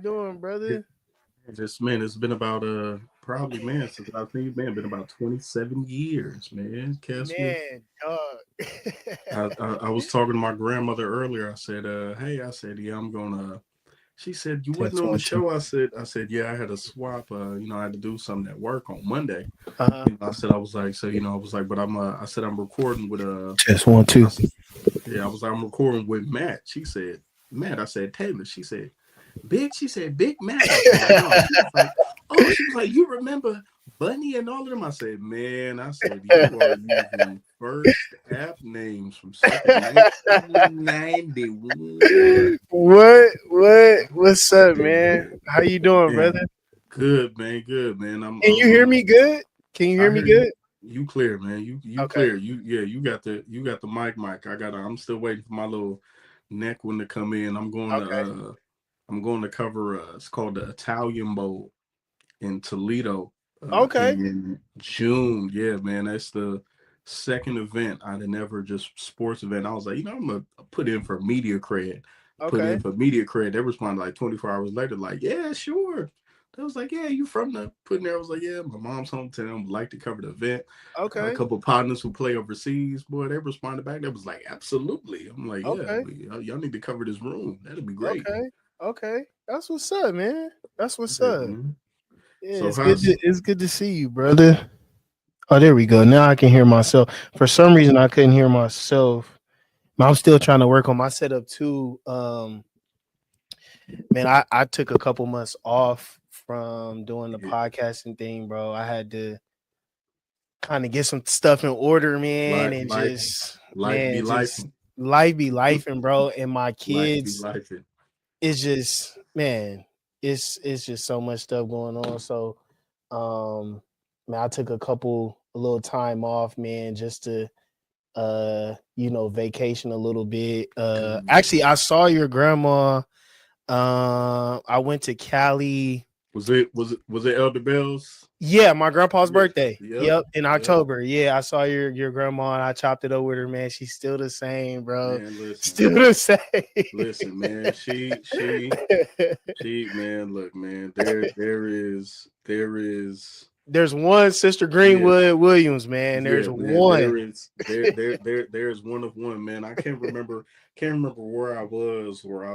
doing, brother? Just man, it's been about probably man since I think man been about 27 years, man. Guess what? Man, dog. I was talking to my grandmother earlier. I said, hey, I said, yeah, I'm gonna. She said you wasn't Test on the 1, 2. show. I said, yeah, I had a swap. I had to do something at work on Monday. Uh-huh. I said I was like, so I was like, but I said I'm recording with Test 1, I 2. said, yeah, I'm recording with Matt. She said, Matt. I said Taylor. She said. Big, she said, Big Mac. I said, no. She was like, oh, she was like, you remember Bunny and all of them? I said, man, I said, you are using first app names from circa 1991. What's up, man? How you doing, Man, brother? good, man, good, man. I'm, Can you I'm, hear I'm, me good? Can you I hear me hear you. good? You clear, man. You Okay. clear. You got the mic. I'm still waiting for my little neck one to come in. Okay. I'm going to cover it's called the Italian Bowl in Toledo Okay. in June. Yeah, man, that's the second event I'd never just sports event. I was like, I'm gonna put in for media cred. Put in Okay. for media cred. They responded like 24 hours later, like, yeah, sure. They was like, yeah, you from the putting there. I was like, yeah, my mom's hometown. Would like to cover the event. Got a Okay. couple of partners who play overseas. Boy, they responded back. They was like, absolutely. I'm like, yeah, Okay. y'all need to cover this room. That'd be great. Okay. Okay. That's what's up, man. That's what's Yeah, up. man. Yeah, So it's good to see you, brother. Oh, there we go. Now I can hear myself. For some reason I couldn't hear myself. I'm still trying to work on my setup too. Man, I took a couple months off from doing the podcasting thing, bro. I had to kind of get some stuff in order, man, life, and life, just life be man, life. just life be life, and bro, and my Life be kids, life. it's just man, it's just so much stuff going on. So, um, man, I took a little time off, man, just to vacation a little bit. Good. Actually, I saw your grandma. I went to Cali. Was it Elder Bells? Yeah, my grandpa's Yeah. birthday. Yep. Yep, in Yep. October. Yeah, I saw your grandma and I chopped it up with her, man. She's still the same, bro. Man, listen. Still the same. Listen, man. She man, look, man, there is There's one Sister yeah, Greenwood Williams, man. There's yeah, man, one. there's one of one, man. I can't remember where I was where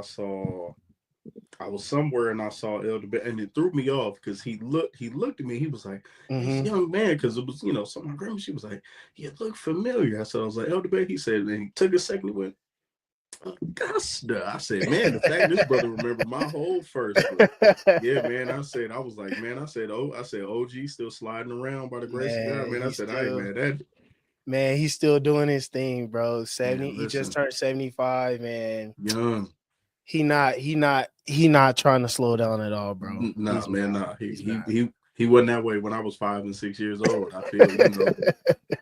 I was somewhere and I saw Elder Bell, and it threw me off because he looked at me. He was like, "This Mm-hmm. young man," because it was so my grandma. She was like, "You look familiar." I was like, "Elder Bell." He said, and he took a second and went, "Augusta." I said, "Man, the fact this brother remembered my whole first, but yeah, man." I was like, man. I said, OG still sliding around by the grace of God, Man, man. I he's said, I ain't still mad at it, man, he's still doing his thing, bro. 70, man. he just Listen, turned 75, man. young, He not trying to slow down at all, bro. nah, He's man, not. nah. He He's he not. he he wasn't that way when I was 5 and 6 years old. I feel,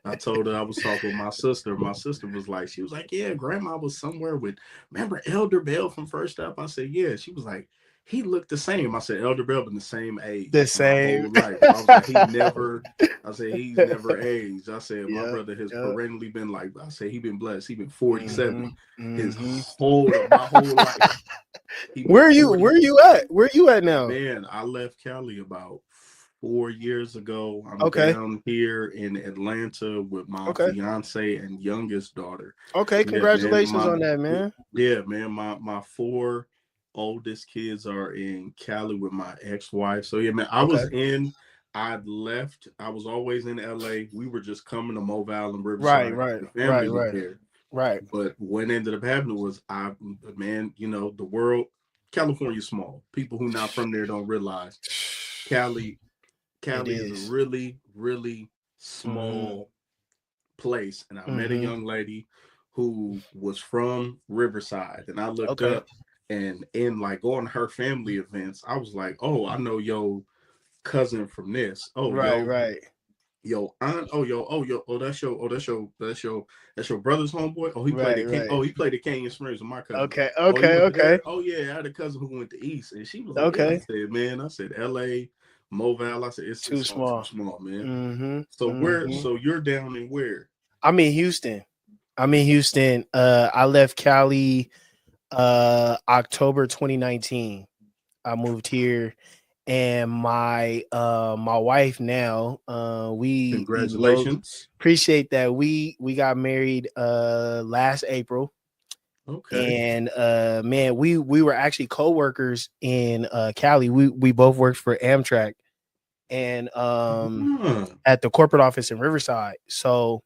I told her I was talking with my sister. My sister was like, she was like, yeah, grandma was somewhere with, remember Elder Bell from First Up? I said, yeah. She was like, he looked the same. I said, Elder Bell been the same The age my same. whole life. I was like, I said, he's never aged. I said, my Yep. brother has Yep. perennially been like, I said, he been blessed. He been Mm-hmm. 47 Mm-hmm. my whole life. He been Where you 40. where you at? Where you at now? Man, I left Cali about 4 years ago. I'm Okay. down here in Atlanta with my Okay. fiance and youngest daughter. Okay. Yeah, man. Congratulations on that, man. Yeah, man. My four oldest kids are in Cali with my ex-wife. So yeah, man. Okay. I'd left. I was always in LA. We were just coming to Mobile and Right, Riverside. right, The family right, was right, there. right. But what ended up happening was man, the world, California's small. People who not from there don't realize Cali It Cali is a is. really, really Mm-hmm. small place. And I met a Mm-hmm. young lady who was from Riverside. And I looked Okay. up and in like going to her family events, I was like, oh, I know your cousin from this. Oh, Right, right. yo aunt, that's your brother's homeboy. Oh, he played Right, at King. right. Oh, he played at Canyon Springs with my cousin. Okay, Oh, he okay, went to okay, there. Oh yeah, I had a cousin who went to East, and she was like, yeah. I okay. said, man, I said LA, Mobile. I said Too it's all too small. small, man. Mm-hmm. So where? Mm-hmm. So you're down in where? I'm in Houston. I'm in Houston. I left Cali October 2019. I moved here, and my wife now, we you know Congratulations. appreciate that we got married last April. Okay. And man, we were actually co-workers in Cali. We both worked for Amtrak, and Huh. at the corporate office in Riverside. So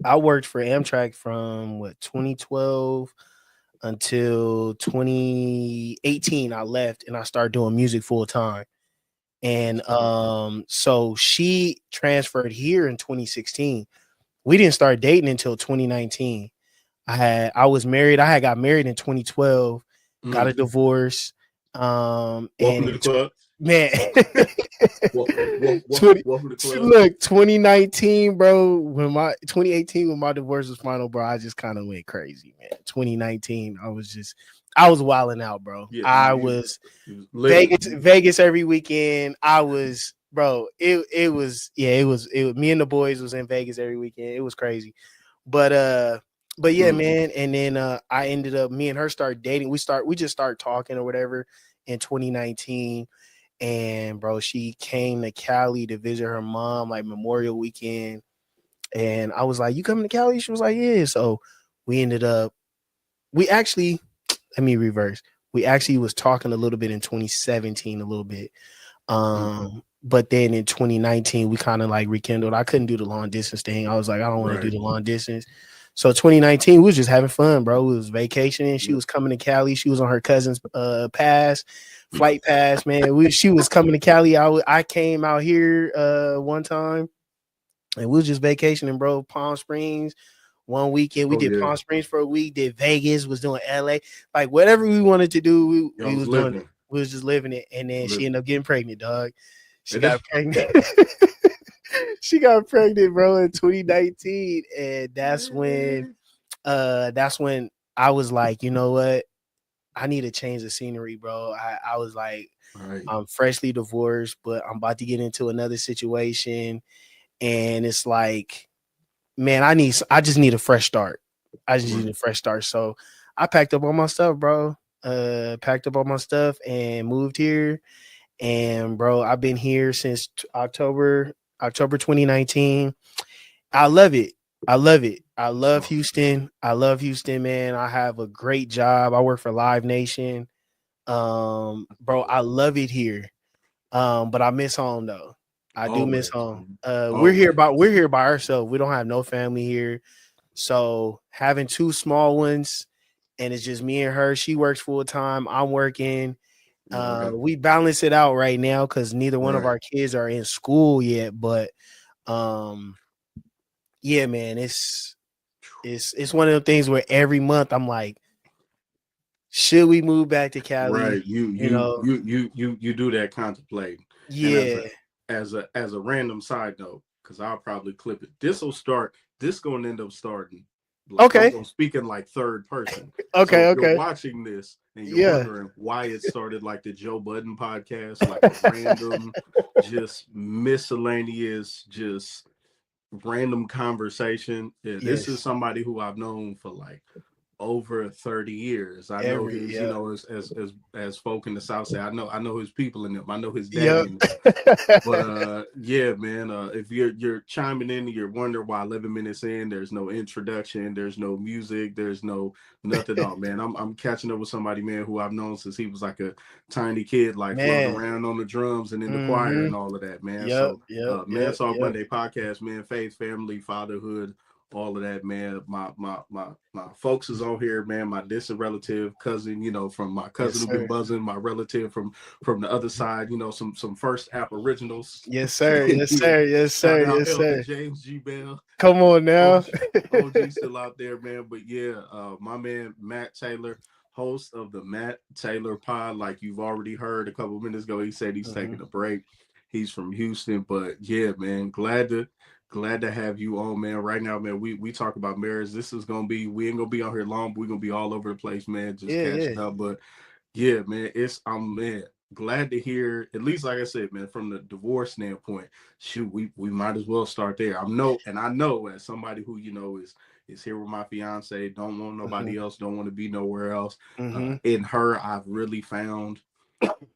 I worked for Amtrak from what 2012 until 2018. I left and I started doing music full time. And so she transferred here in 2016. We didn't start dating until 2019. I was married. I had got married in 2012, got a Mm. divorce. Welcome And to the club. man, Welcome 20, to the club. look, 2019, bro, when my 2018 when my divorce was final, bro, I just kind of went crazy, man. 2019, I was wilding out, bro. Yeah, I was you was living. Vegas every weekend. I was, bro, it was, yeah, it was me and the boys was in Vegas every weekend. It was crazy. But yeah, Mm. man. And then I ended up, me and her started dating. We just started talking or whatever in 2019. And bro, she came to Cali to visit her mom like Memorial Weekend. And I was like, "You coming to Cali?" She was like, "Yeah." So we ended up, we actually, let me reverse. We actually was talking a little bit in 2017, a little bit. Mm. But then in 2019, we kind of like rekindled. I couldn't do the long distance thing. I was like, I don't want to do Right. the long distance. So 2019, we was just having fun, bro. We was vacationing. She Yep. was coming to Cali. She was on her cousin's flight pass, man. She was coming to Cali. I came out here one time, and we was just vacationing, bro. Palm Springs. One weekend we Oh did yeah. Palm Springs for a week, did Vegas, was doing LA, like whatever we wanted to do, Y'all we was was doing it. living. We was just living it. And then she Living. ended up getting pregnant, dog. She And got that's pregnant. She got pregnant, bro, in 2019. And that's when I was like, you know what? I need to change the scenery, bro. I was like, right. I'm freshly divorced, but I'm about to get into another situation. And it's like, man, I just need a fresh start. I just need Right. a fresh start. So I packed up all my stuff, bro. Packed up all my stuff and moved here. And bro, I've been here since October 2019. I love it. I love it. I love Oh, Houston. I love Houston, man. I have a great job. I work for Live Nation. Bro, I love it here. But I miss home though. I do miss always, home. man. We're Always. here by ourselves. We don't have no family here. So having two small ones, and it's just me and her. She works full time. I'm working. Y'all got We balance it out right now because neither one of right. our kids are in school yet. But um, yeah, man, it's one of the things where every month I'm like, should we move back to Cali? Right. You You you know, you you you you do that contemplating. And yeah. as a random side note, because I'll probably clip it. This gonna end up starting. Like I'm Okay. gonna speak in like third person. So Okay. if you're Okay. watching this and you're Yeah. wondering why it started like the Joe Budden podcast, like a random, just miscellaneous, just random conversation. Yeah, this is Yes. somebody who I've known for like over 30 years. I know his, Yeah. as folk in the South say, I know his people in them. I know his Yep. daddy in them. But yeah, man, if you're chiming in and you're wondering why 11 minutes in, there's no introduction, there's no music, there's no nothing at all, man. I'm catching up with somebody, man, who I've known since he was like a tiny kid, like floating Man. around on the drums and in the choir Mm-hmm. and all of that, man. Yep. So Yep. Yep. Mantalk Yep. Monday podcast, man, faith, family, fatherhood, all of that, man. My folks is on here, man. My distant relative, cousin, from my cousin Yes, who been sir. buzzing, my relative from the other side, some first aboriginals. Yes, sir. Yes, Yeah. sir. Yes, Shout sir. out Yes, Elder sir. James G. Bell. Come on now. OG still out there, man. But yeah, my man Matt Taylor, host of the Matt Taylor Pod. Like you've already heard a couple minutes ago, he said he's Mhm. taking a break. He's from Houston, but yeah, man, glad to have you on, man. Right now, man, we talk about marriage. This is gonna be we ain't gonna be out here long, but we're gonna be all over the place, man. Just Yeah, yeah. catching up, but yeah, man, I'm man glad to hear. At least, like I said, man, from the divorce standpoint, shoot, we might as well start there. I know as somebody who is here with my fiance, don't want Mhm. nobody else, don't want to be nowhere else. Mhm. In her, I've really found.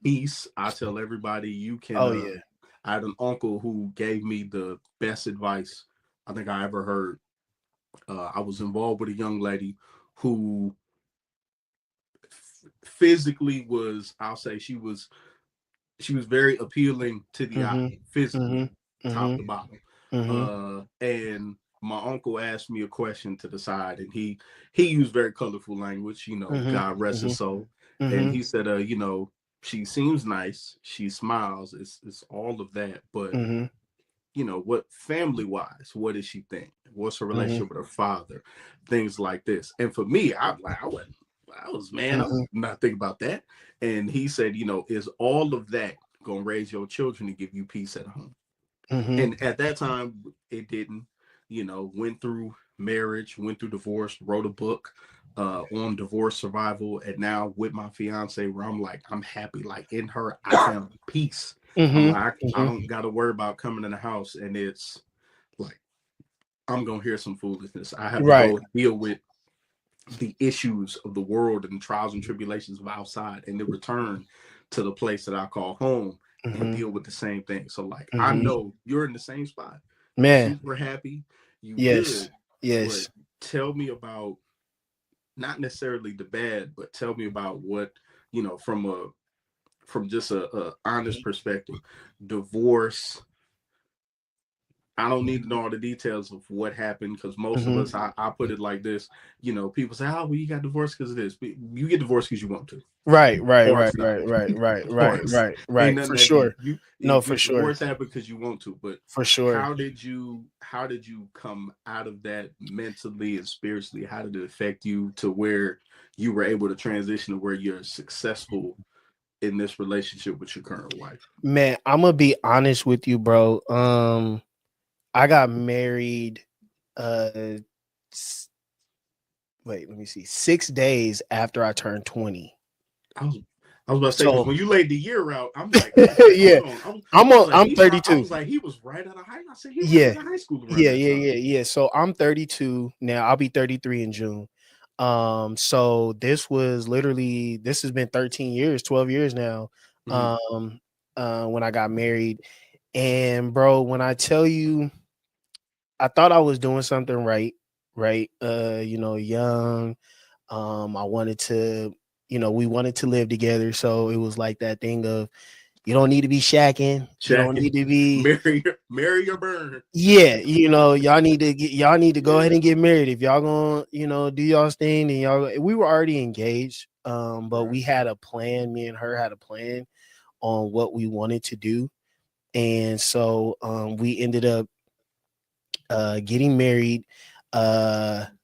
Peace. I tell everybody you can. Oh yeah. I had an uncle who gave me the best advice I think I ever heard. I was involved with a young lady who physically was, I'll say, she was very appealing to the eye, Mhm. physically, Mhm. top Mhm. to bottom. Mhm. And my uncle asked me a question to the side, and he used very colorful language. Mhm. God rest his Mhm. soul. And Mhm. he said, she seems nice, she smiles, it's all of that, but Mhm. what family wise, what does she think? What's her Mhm. relationship with her father? Things like this. And for me, I was Mhm. not thinking about that. And he said, is all of that gonna raise your children to give you peace at home? Mhm. And at that time, it didn't. Went through marriage, went through divorce, wrote a book on divorce survival, and now with my fiance, where I'm like, I'm happy. Like in her, I found peace. I'm Mhm. like, I Mhm. don't got to worry about coming in the house, and it's like I'm gonna hear some foolishness. I have to Right. go deal with the issues of the world and the trials and tribulations of outside, and then return to the place that I call home and Mhm. deal with the same thing. So like I Mhm. know you're in the same spot. You Man. super happy, you Yes. good, but Yes. tell me about not necessarily the bad, but tell me about what, from just a honest perspective, divorce. I don't need to know all the details of what happened, because most of Mhm. us, I put it like this, people say, oh, well, you got divorced because of this. But you get divorced because you want to, Right. Right. or Right. it's not. Right. Right. Right. Or Right. it's, Right. ain't Right. nothing For that deep. sure. You No, for your sure. divorce happened because you want to. But For sure. how did you come out of that mentally and spiritually? How did it affect you to where you were able to transition to where you're successful in this relationship with your current wife? Man, I'm gonna be honest with you, bro. I got married. Uh, s- Wait, let me see. 6 days after I turned 20. I was I was about to say, because So when you laid the year out, I was like, yeah, hold on. I was like, I'm I 32. was like, he was right out of high. I said, he right Yeah, out of high school around yeah, that yeah, time. yeah, yeah. So I'm 32 now. I'll be 33 in June. So this has been 13 years, 12 years now. Mm-hmm. When I got married. And bro, when I tell you, I thought I was doing something right, right? Young. I wanted to, we wanted to live together. So it was like that thing of you don't need to be shacking. You don't Shaq, need to be. marry or burn. Yeah, y'all need to go ahead Yeah, and get married. If y'all gonna, do y'all's thing, then we were already engaged. But right. we had a plan, me and her had a plan on what we wanted to do. And so we ended up getting married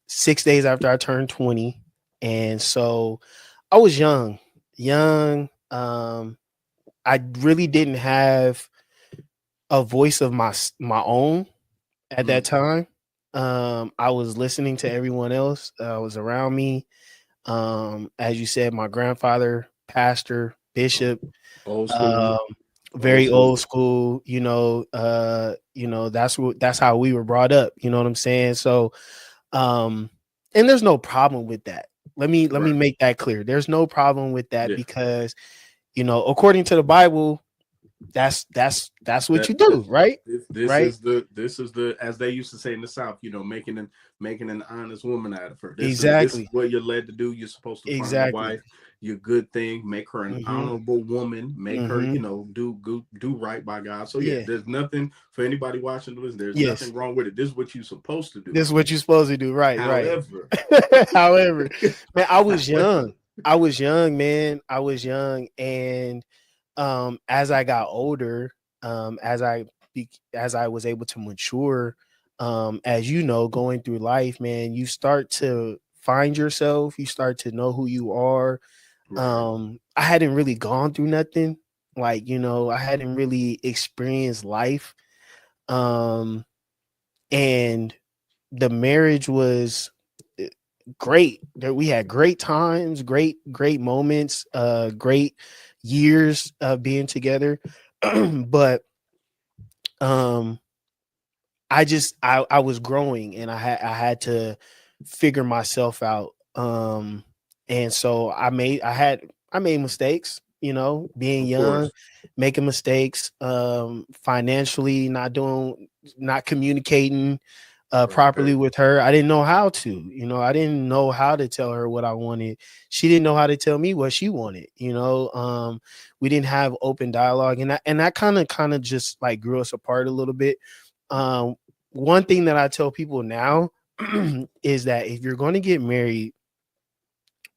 6 days after I turned 20. And so I was young. Young. I really didn't have a voice of my own at that Mm. time. I was listening to everyone else was around me. As you said, my grandfather, pastor, Oh, bishop, old school, um, old very school. old school. That's how we were brought up. You know what I'm saying? So, um, and there's no problem with that. Let me Right. make that clear. There's no problem with that Yeah. because according to the Bible, that's what That you do, right? this Right? is the as they used to say in the South, making an honest woman out of her. This is Exactly. what you're led to do. You're supposed to find a Exactly. wife, your good thing, make her an Mhm. honorable woman, make her, Mhm. do right by God. So yeah, Yeah. there's nothing for anybody watching this. There's Yes. nothing wrong with it. This is what you're supposed to do. This is what you're supposed to do. Right, right. However, However, man, I was young. however, I was young, man. I was young. And as I got older, as I was able to mature, as going through life, man, you start to find yourself, you start to know who you are. right, I hadn't really gone through nothing. Like, I hadn't really experienced life. Um, and the marriage was eh, great. That we had great times, great moments, great years of being together. But um I was growing and I had to figure myself out. And so I made mistakes. being Of young, course. making mistakes, financially not communicating Right. properly with her. I didn't know how to, I didn't know how to tell her what I wanted. She didn't know how to tell me what she wanted. We didn't have open dialogue, and that kind of just like grew us apart a little bit. Um, One thing that I tell people now is that if you're going to get married,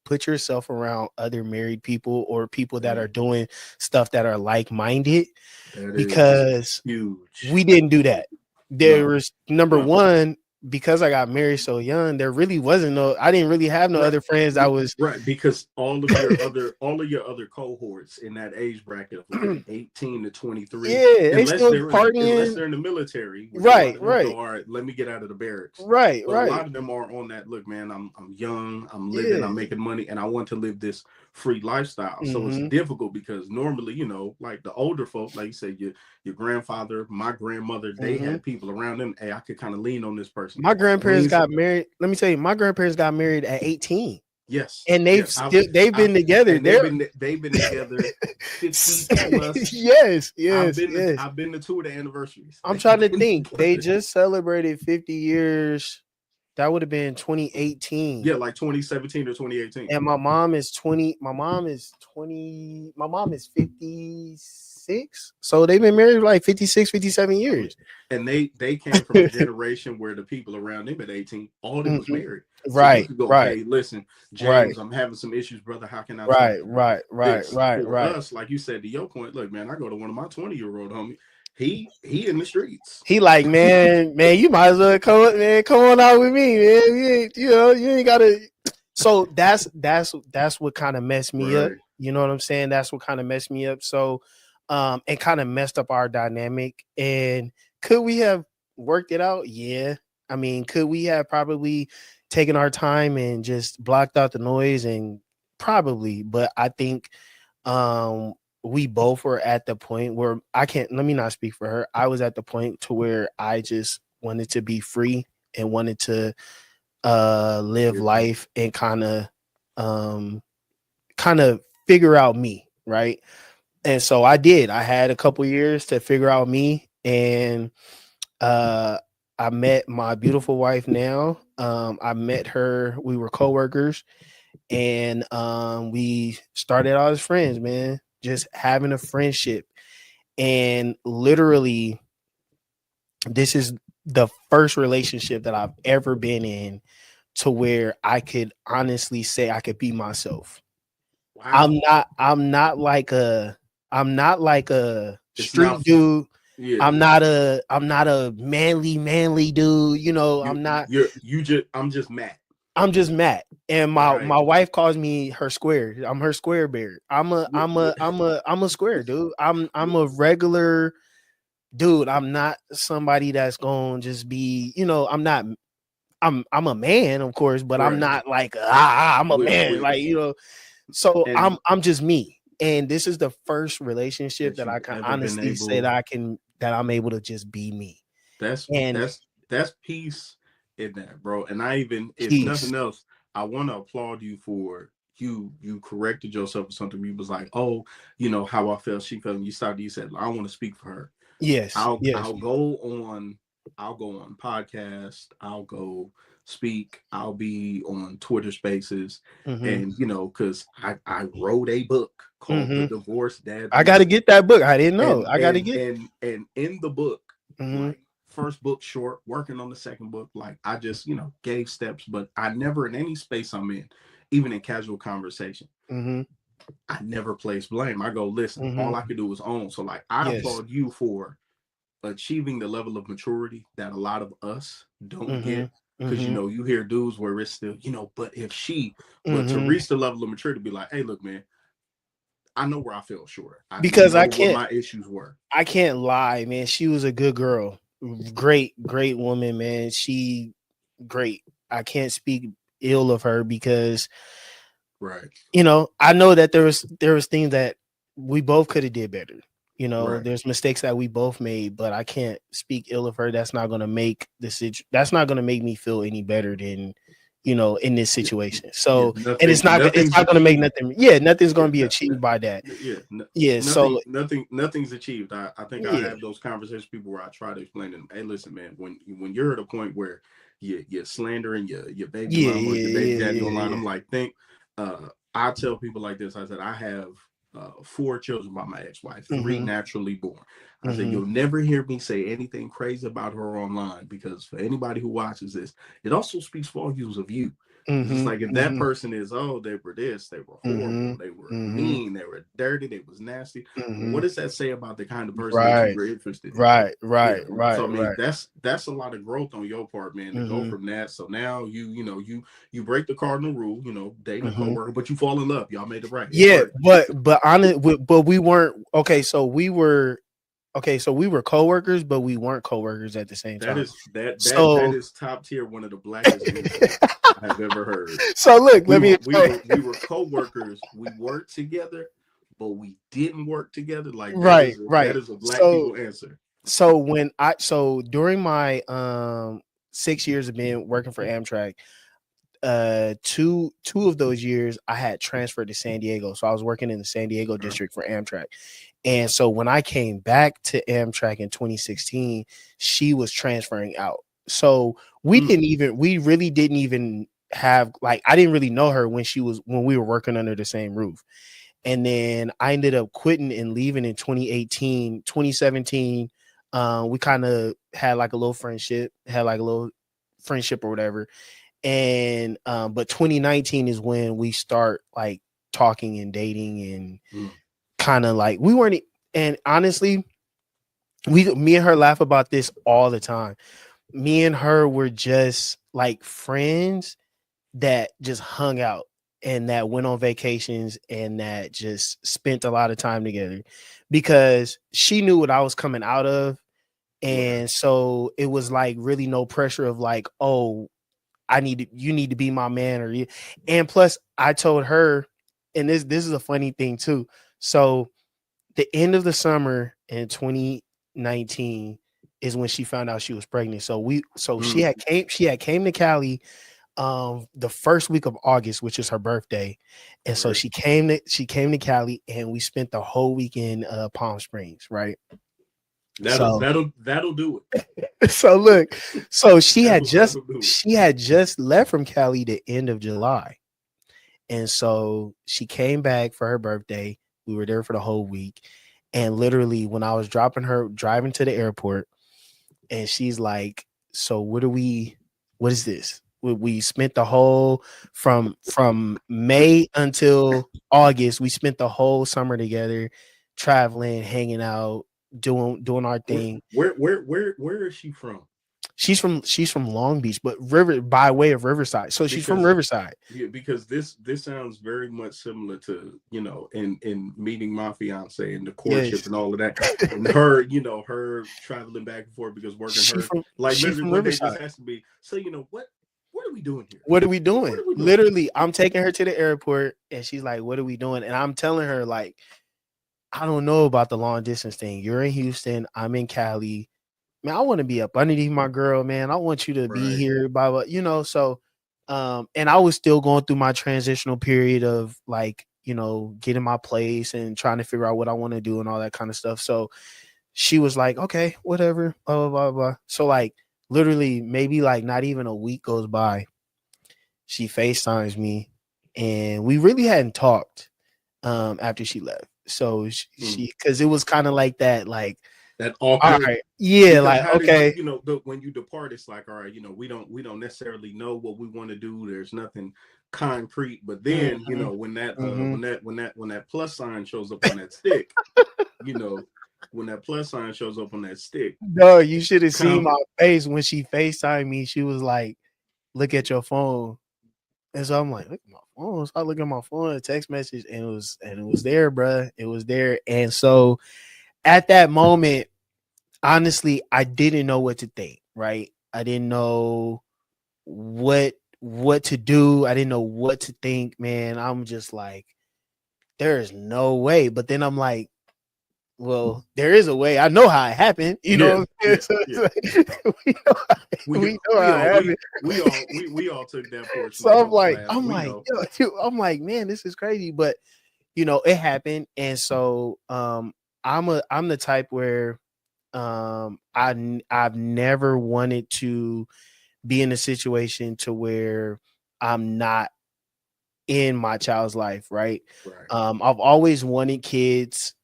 put yourself around other married people or people that are Hey, doing stuff that are like-minded, that is because huge. we didn't do that. There No. was number No. one, because I got married so young, there really wasn't I didn't really have no Right. other friends. I was Right, because all of your other cohorts in that age bracket of like 18 to 23, yeah, they still unless partying. they're in the military, which a lot Right, of them go, right, all right, let me get out of the barracks. right, But a right. lot of them are on that, look, man, I'm young, I'm living, Yeah. I'm making money, and I want to live this free lifestyle. So it's Mm-hmm. difficult because normally, like the older folk, like you said, your grandfather, my grandmother, they Mm-hmm. had people around them. Hey, I could kind of lean on this person. My grandparents Leans, got married. Let me tell you, my grandparents got married at 18. yes, And yes. they've I've, been together. and they've been together 50 plus. Yes, yes, yes. I've been to two of the anniversaries. I'm They've trying to been think. They together. just celebrated 50 years. That would have been 2018. Yeah, like 2017 or 2018. And my mom is 20. My mom is 20. My mom is 56. So they've been married for like 56, 57 I mean, years. and they came from a generation where the people around them at 18, all them was Mhm. married. So you Right, could go, right, hey, listen, right, James, I'm having some issues, brother. How can I talk right, to right, right, this? right, For right. us, like you said, to your point, look, man, I go to one of my 20-year-old homie. He in the streets. He like, man, you might as well come on out with me, man. You ain't gotta. So that's what kind of messed me up. Right. You know what I'm saying? That's what kind of messed me up. So, and kind of messed up our dynamic. And could we have worked it out? Yeah. I mean, could we have probably taken our time and just blocked out the noise, and probably, but I think um we both were at the point where I can't, let me not speak for her. I was at the point to where I just wanted to be free and wanted to live Yeah. life and um kind of figure out me, right? And so I did. I had a couple years to figure out me, and uh I met my beautiful wife now. I met her, we were coworkers, and we started out as friends, man, just having a friendship. And literally, this is the first relationship that I've ever been in to where I could honestly say I could be myself. Wow. I'm not like a It's not. street dude. Yeah. I'm not a manly dude. You I'm not. you just I'm just Matt. I'm just Matt, and my Right. my wife calls me her square. I'm her square bear. I'm a square dude. I'm a regular dude. I'm not somebody that's going to just be. I'm not. I'm a man, of course, but I'm Right. not like I'm a man. With Like so and I'm just me. And this is the first relationship that that I you've can ever been honestly say able. that I'm able to just be me. That's And that's that's peace in that, bro. And I even, if peace. nothing else, I want to applaud you for you corrected yourself or something. You was like, oh, how I felt, she felt, and you started. You said, I want to speak for her. Yes, I'll yes. I'll go on I'll go on podcast, I'll go speak, I'll be on Twitter Spaces, Mm-hmm. and because I wrote a book called The Mm-hmm. Divorced Dad I got to Reason, get that book. I didn't know. and I got to and get. and and in the book, Mm-hmm. like first book short, working on the second book, like I just gave steps, but I never in any space I'm in, even in casual conversation, Mm-hmm. I never place blame. I go, listen, all Mm-hmm. I could do was own. So like I Yes. applaud you for achieving the level of maturity that a lot of us don't Mm-hmm. get. Because Mm-hmm. you hear dudes where it's still, but if she, but to Mm-hmm. reach the level of maturity, be like, hey, look, man, I know where I fell short. I Because know what my issues were. I can't lie, man. She was a good girl. Great, great woman, man. She great. I can't speak ill of her because Right, I know that there was things that we both could have did better. right, There's mistakes that we both made, but I can't speak ill of her. That's not gonna make me feel any better than in this situation. Yeah, So, and nothing, it's nothing's not going to make achieved. nothing. Yeah, nothing's going Yeah, to be achieved by that. yeah, Yeah. So, nothing's achieved. I think I yeah, have those conversations with people where I try to explain to them, hey, listen, man, when you're at a point where you're slandering your baby yeah, mama or your yeah, baby yeah, daddy yeah, online, yeah. I'm like, I tell people like this. I said, I have 4 children by my ex-wife, 3 Mm-hmm. naturally born. I said, Mm-hmm. you'll never hear me say anything crazy about her online, because for anybody who watches this, it also speaks volumes of you. Because it's Mm-hmm. like, if that Mm-hmm. person is, oh, they were this, they were Mm-hmm. horrible, they were Mm-hmm. mean, they were dirty, they was nasty. Well, Mm-hmm. what does that say about the kind of person that you Right. were interested in? Right. Yeah. Right. So Right. I mean, Right. that's a lot of growth on your part, man, to go Mm-hmm. from that. So now you break the cardinal rule, dating a Mm-hmm. coworker, but you fall in love. Y'all made it right. It Yeah, worked. but we weren't okay. So we were coworkers, but we weren't coworkers at the same That time. is that So is top tier, one of the blackest answers I have ever heard. so look, We let me were we explain. were we were co-workers. We worked together, but we didn't work together. Like Right, that right. is a black So people answer. during my 6 years of being working for Amtrak, two of those years I had transferred to San Diego. So I was working in the San Diego Okay. district for Amtrak. And so when I came back to Amtrak in 2016, she was transferring out. So Mm, we really didn't even have, like, I didn't really know her when we were working under the same roof. And then I ended up quitting and leaving in 2018, 2017. We kind of had like a little friendship or whatever. And but 2019 is when we start like talking and dating, and mm, kind of like we weren't. And honestly, me and her laugh about this all the time. Me and her were just like friends that just hung out and that went on vacations and that just spent a lot of time together, because she knew what I was coming out of. right. And so it was like really no pressure of like, oh, you need to be my man, or you. And plus I told her, and this is a funny thing too. So the end of the summer in 2019 is when she found out she was pregnant. So Mm, she had came to Cali the first week of August, which is her birthday. And so right. she came to Cali, and we spent the whole week in Palm Springs, right? That'll So that'll that'll do so look, so it. That'll do it. she had just left from Cali the end of July. And so she came back for her birthday. We were there for the whole week. And literally, when I was driving to the airport, and she's like, "So what is this?" We spent the whole from May until August. We spent the whole summer together, traveling, hanging out, doing our Where thing. where is she from? She's from Long Beach, but by way of Riverside. So she's from Because Riverside. yeah, because this sounds very much similar to, in meeting my fiance and the courtship Yes. and all of that, and her, her traveling back and forth because working her, like She's literally from one day just Riverside. asked me, so what are we doing here? What are we What doing? are we doing? Literally, I'm taking her to the airport, and she's like, "What are we doing?" And I'm telling her, like, I don't know about the long distance thing. You're in Houston, I'm in Cali. Man, I want to be up underneath my girl, man. I want you to be Right. here, blah, blah, so and I was still going through my transitional period of like, getting my place and trying to figure out what I want to do and all that kind of stuff. So she was like, okay, whatever, blah, blah, blah, blah. So like literally maybe like not even a week goes by, she FaceTimes me, and we really hadn't talked after she left. So Mm. because it was kind of like that, like, That all awkward. right, yeah, Because like, how do okay. when you depart, it's like, all right, we don't necessarily know what we want to do. There's nothing concrete. But then, Mhm, mhm. when that plus sign shows up on that stick, you know, when that plus sign shows up on that stick, No, you should have seen com- my face when she FaceTimed me. She was like, "Look at your phone." And so I'm like, "Look at my phone." So I look at my phone, a text message, and it was there, bruh. It was there. And so at that moment, honestly, I didn't know what to think, right? I didn't know what to do. I didn't know what to think, man. I'm just like, there is no way. But then I'm like, well, there is a way. I know how it happened. You Yeah, know what I'm yeah, saying? So yeah. it's like, We we know we how it all happened. we all took that portion So of I'm health like, class. We know. yo, dude, I'm like, man, this is crazy. But it happened. And so I'm the type where I've never wanted to be in a situation to where I'm not in my child's life, right? Right, I've always wanted kids.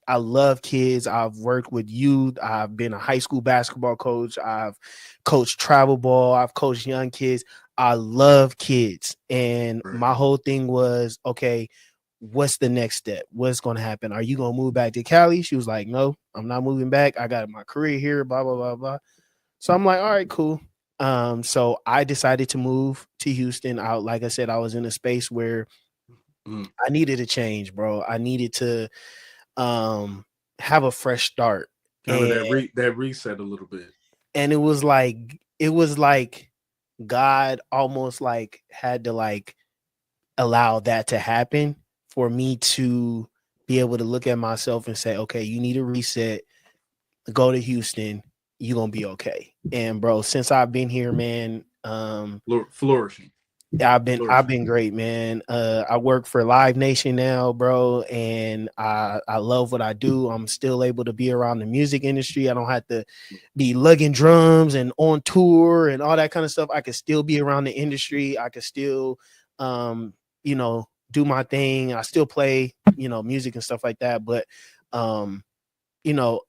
I love kids. I've worked with youth. I've been a high school basketball coach. I've coached travel ball. I've coached young kids. I love kids. And right. my whole thing was, okay, what's the next step? What's going to happen? Are you going to move back to Cali? She was like, no, I'm not moving back. I got my career here, blah, blah, blah, blah. So I'm like, all right, cool. So I decided to move to Houston. Like I said, I was in a space where Mm. I needed a change, bro. I needed to um have a fresh start. Kind of And that reset a little bit. it was like God almost like had to like allow that to happen for me to be able to look at myself and say, okay, you need a reset, go to Houston, you're gonna be okay. And bro, since I've been here, man, Flourishing, I've flourishing. been great, man. I work for Live Nation now, bro, and I love what I do. I'm still able to be around the music industry. I don't have to be lugging drums and on tour and all that kind of stuff. I could still be around the industry. I could still do my thing. I still play, music and stuff like that. But um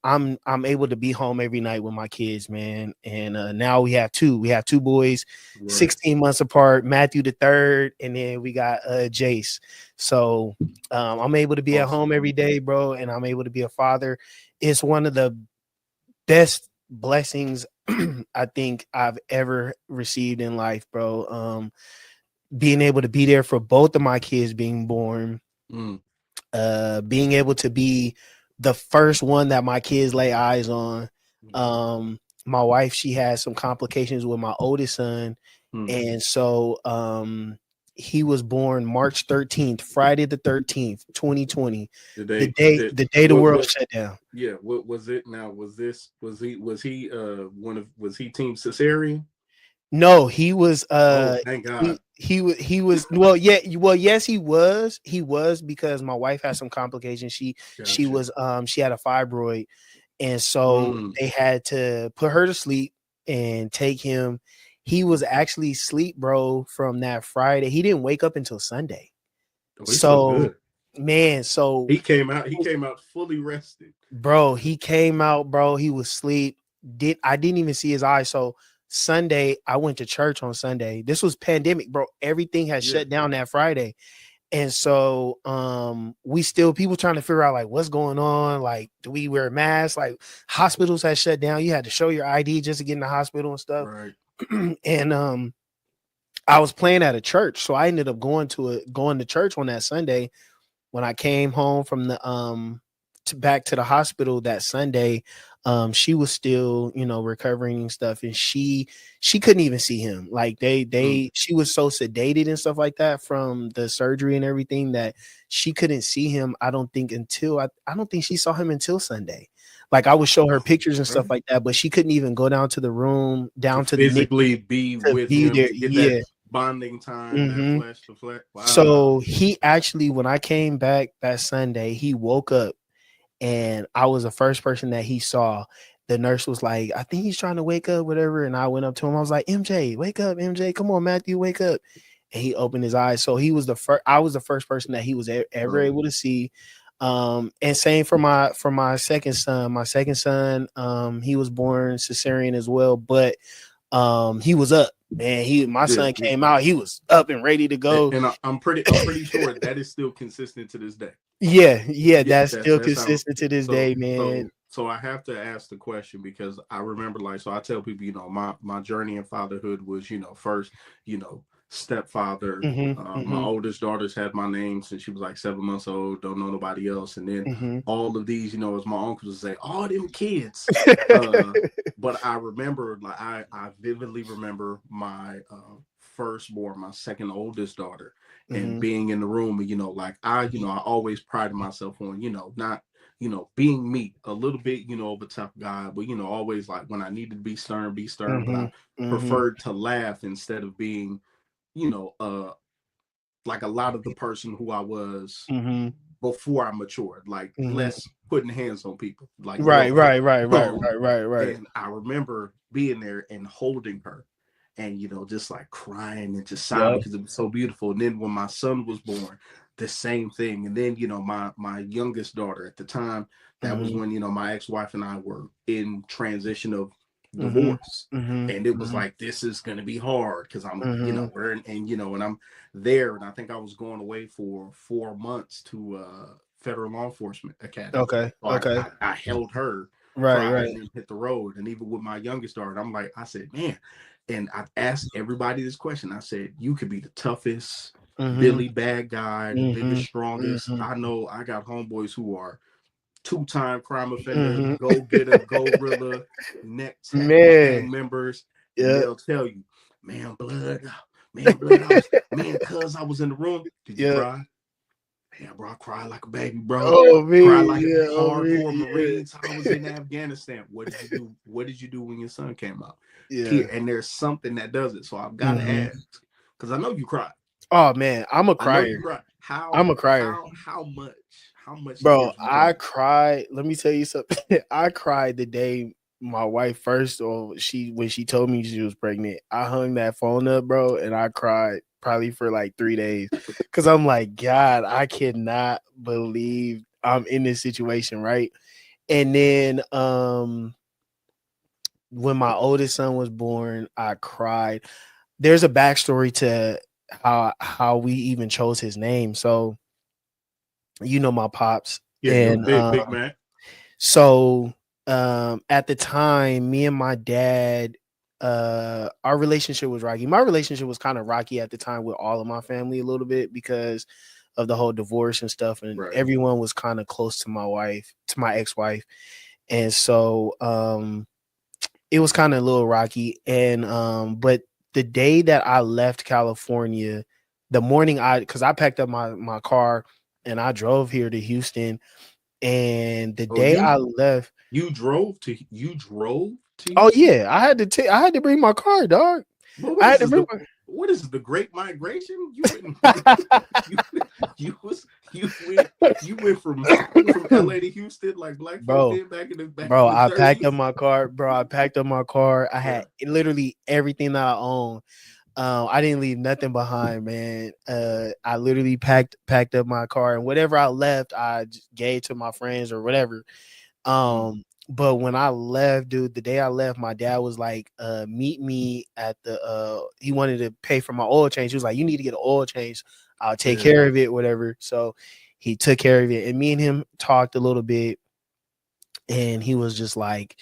I'm able to be home every night with my kids, man. And now we have two boys, Right. 16 months apart, Matthew the third, and then we got Jace. So I'm able to be at Awesome. home every day, bro, and I'm able to be a father. It's one of the best blessings I think I've ever received in life, bro. Being able to be there for both of my kids being born, Mm. being able to be the first one that my kids lay eyes on. My wife, she has some complications with my oldest son, Mm. and so he was born March 13th, Friday the 13th, 2020, Did the they day did the day the world what shut down. yeah, what was it now? Was he one of was he team cesarean? No, he was Oh, thank God. he was well, yeah, well, yes, he was because my wife had some complications. She Gotcha. was she had a fibroid, and so Mm. they had to put her to sleep and take him. He was actually asleep, bro, from that Friday. He didn't wake up until Sunday. Oh, he's so So good. man, so He came out fully rested. bro, he came out, bro. He was asleep. I didn't even see his eyes. So Sunday, I went to church on Sunday. This was pandemic, bro. Everything had Yeah. shut down that Friday. And so we still people trying to figure out like what's going on. Like, do we wear masks? Like hospitals had shut down. You had to show your ID just to get in the hospital and stuff. Right. And I was playing at a church. So I ended up going to church on that Sunday. When I came home from the back to the hospital that Sunday, she was still, recovering and stuff, and she couldn't even see him. Like Mm. she was so sedated and stuff like that from the surgery and everything that she couldn't see him. I don't think I don't think she saw him until Sunday. Like I would show her Oh, pictures and stuff right. like that, but she couldn't even go down to the room, To down to the NICU physically be to with be him there. to get that Yeah. bonding time, that hmm flesh to flesh. Wow. So he actually, when I came back that Sunday, he woke up and I was the first person that he saw. The nurse was like, I think he's trying to wake up, whatever. And I went up to him. I was like, MJ, wake up, MJ. Come on, Matthew, wake up. And he opened his eyes. So he was the first, I was the first person that he was ever Bro. able to see. And same for my second son. My second son, he was born cesarean as well, but he was up. Man, my Yeah. son came out, he was up and ready to go. And I'm pretty sure that is still consistent to this day. Yeah, Yeah, that's still that's how. consistent to this So day, man. so I have to ask the question because I remember, like, so I tell people, my journey in fatherhood was, first, stepfather. Mhm, My mhm, oldest daughter's had my name since she was like 7 months old. Don't know nobody else, and then mhm. all of these, as my uncles would say, all them kids. Uh, but I remember, like, I vividly remember my firstborn, my second oldest daughter, and Mhm, being in the room, like I always prided myself on, not being me a little bit, of a tough guy, but always like when I needed to be stern, but Mm-hmm. I Mm-hmm. preferred to laugh instead of being, you know, uh like a lot of the person who I was Mm-hmm. before I matured, like Mm-hmm. less putting hands on people, like Right, growing. right, right, right, Um, right, right, right. and I remember being there and holding her and, just like crying and just sobbing Yep. because it was so beautiful. And then when my son was born, the same thing. And then, my youngest daughter at the time, that was Mm-hmm. when, my ex-wife and I were in transition of Mm-hmm. divorce. Mm-hmm. And it was Mm-hmm. like, this is going to be hard because I'm, Mm-hmm. we're in, and I'm there. And I think I was going away for 4 months to Federal Law Enforcement Academy. Okay. So Okay. I held her Right, prior right. and then hit the road. And even with my youngest daughter, I said, man, and I've asked everybody this question. I said, you could be the toughest, Mm-hmm. Billy bad guy, the Mm-hmm. biggest, strongest. Mm-hmm. I know I got homeboys who are two-time crime offender, Mm-hmm. go-getter, gorilla, neck tattoo Man. gang members, and Yeah. they'll tell you, man, blood, I was in the room. Did you Yeah. cry? Yeah, bro, I cried like a baby, bro. Oh me. Cried like Yeah. Oh me. hardcore Yeah. Marines. I was in Afghanistan. What did you do? What did you do when your son came out? Yeah. And there's something that does it. So I've got to Mm-hmm. ask, because I know you cried. Oh man, I'm a I know crier. you cried. I'm a crier. How much Bro, tears you I cried? cried. Let me tell you something. I cried the day my wife first, or when she told me she was pregnant. I hung that phone up, bro, and I cried probably for like 3 days because I'm like, God, I cannot believe I'm in this situation, right? And then when my oldest son was born, I cried. There's a backstory to how we even chose his name. So my pops, Yeah, you're and big man. so at the time, me and my dad, our relationship was rocky. My relationship was kind of rocky at the time with all of my family a little bit because of the whole divorce and stuff, and Right. everyone was kind of close to my ex-wife. And so it was kind of a little rocky. And but the day that I left California, the morning because I packed up my car and I drove here to Houston, and the Oh, day I left. you drove to Oh Houston? yeah, I had to bring my car, dog. But I had to bring what is this, the Great Migration? You went my you you was you went from LA to Houston like black folk bro. did back Bro, in the I packed 30s. up my car, bro. I packed up my car. I Yeah. had literally everything that I own. I didn't leave nothing behind, man. I literally packed up my car, and whatever I left, I just gave to my friends or whatever. Mm. But when I left, dude, the day I left, my dad was like, meet me at the he wanted to pay for my oil change. He was like, you need to get an oil change. I'll take Yeah. care of it, whatever. So he took care of it. And me and him talked a little bit, and he was just like,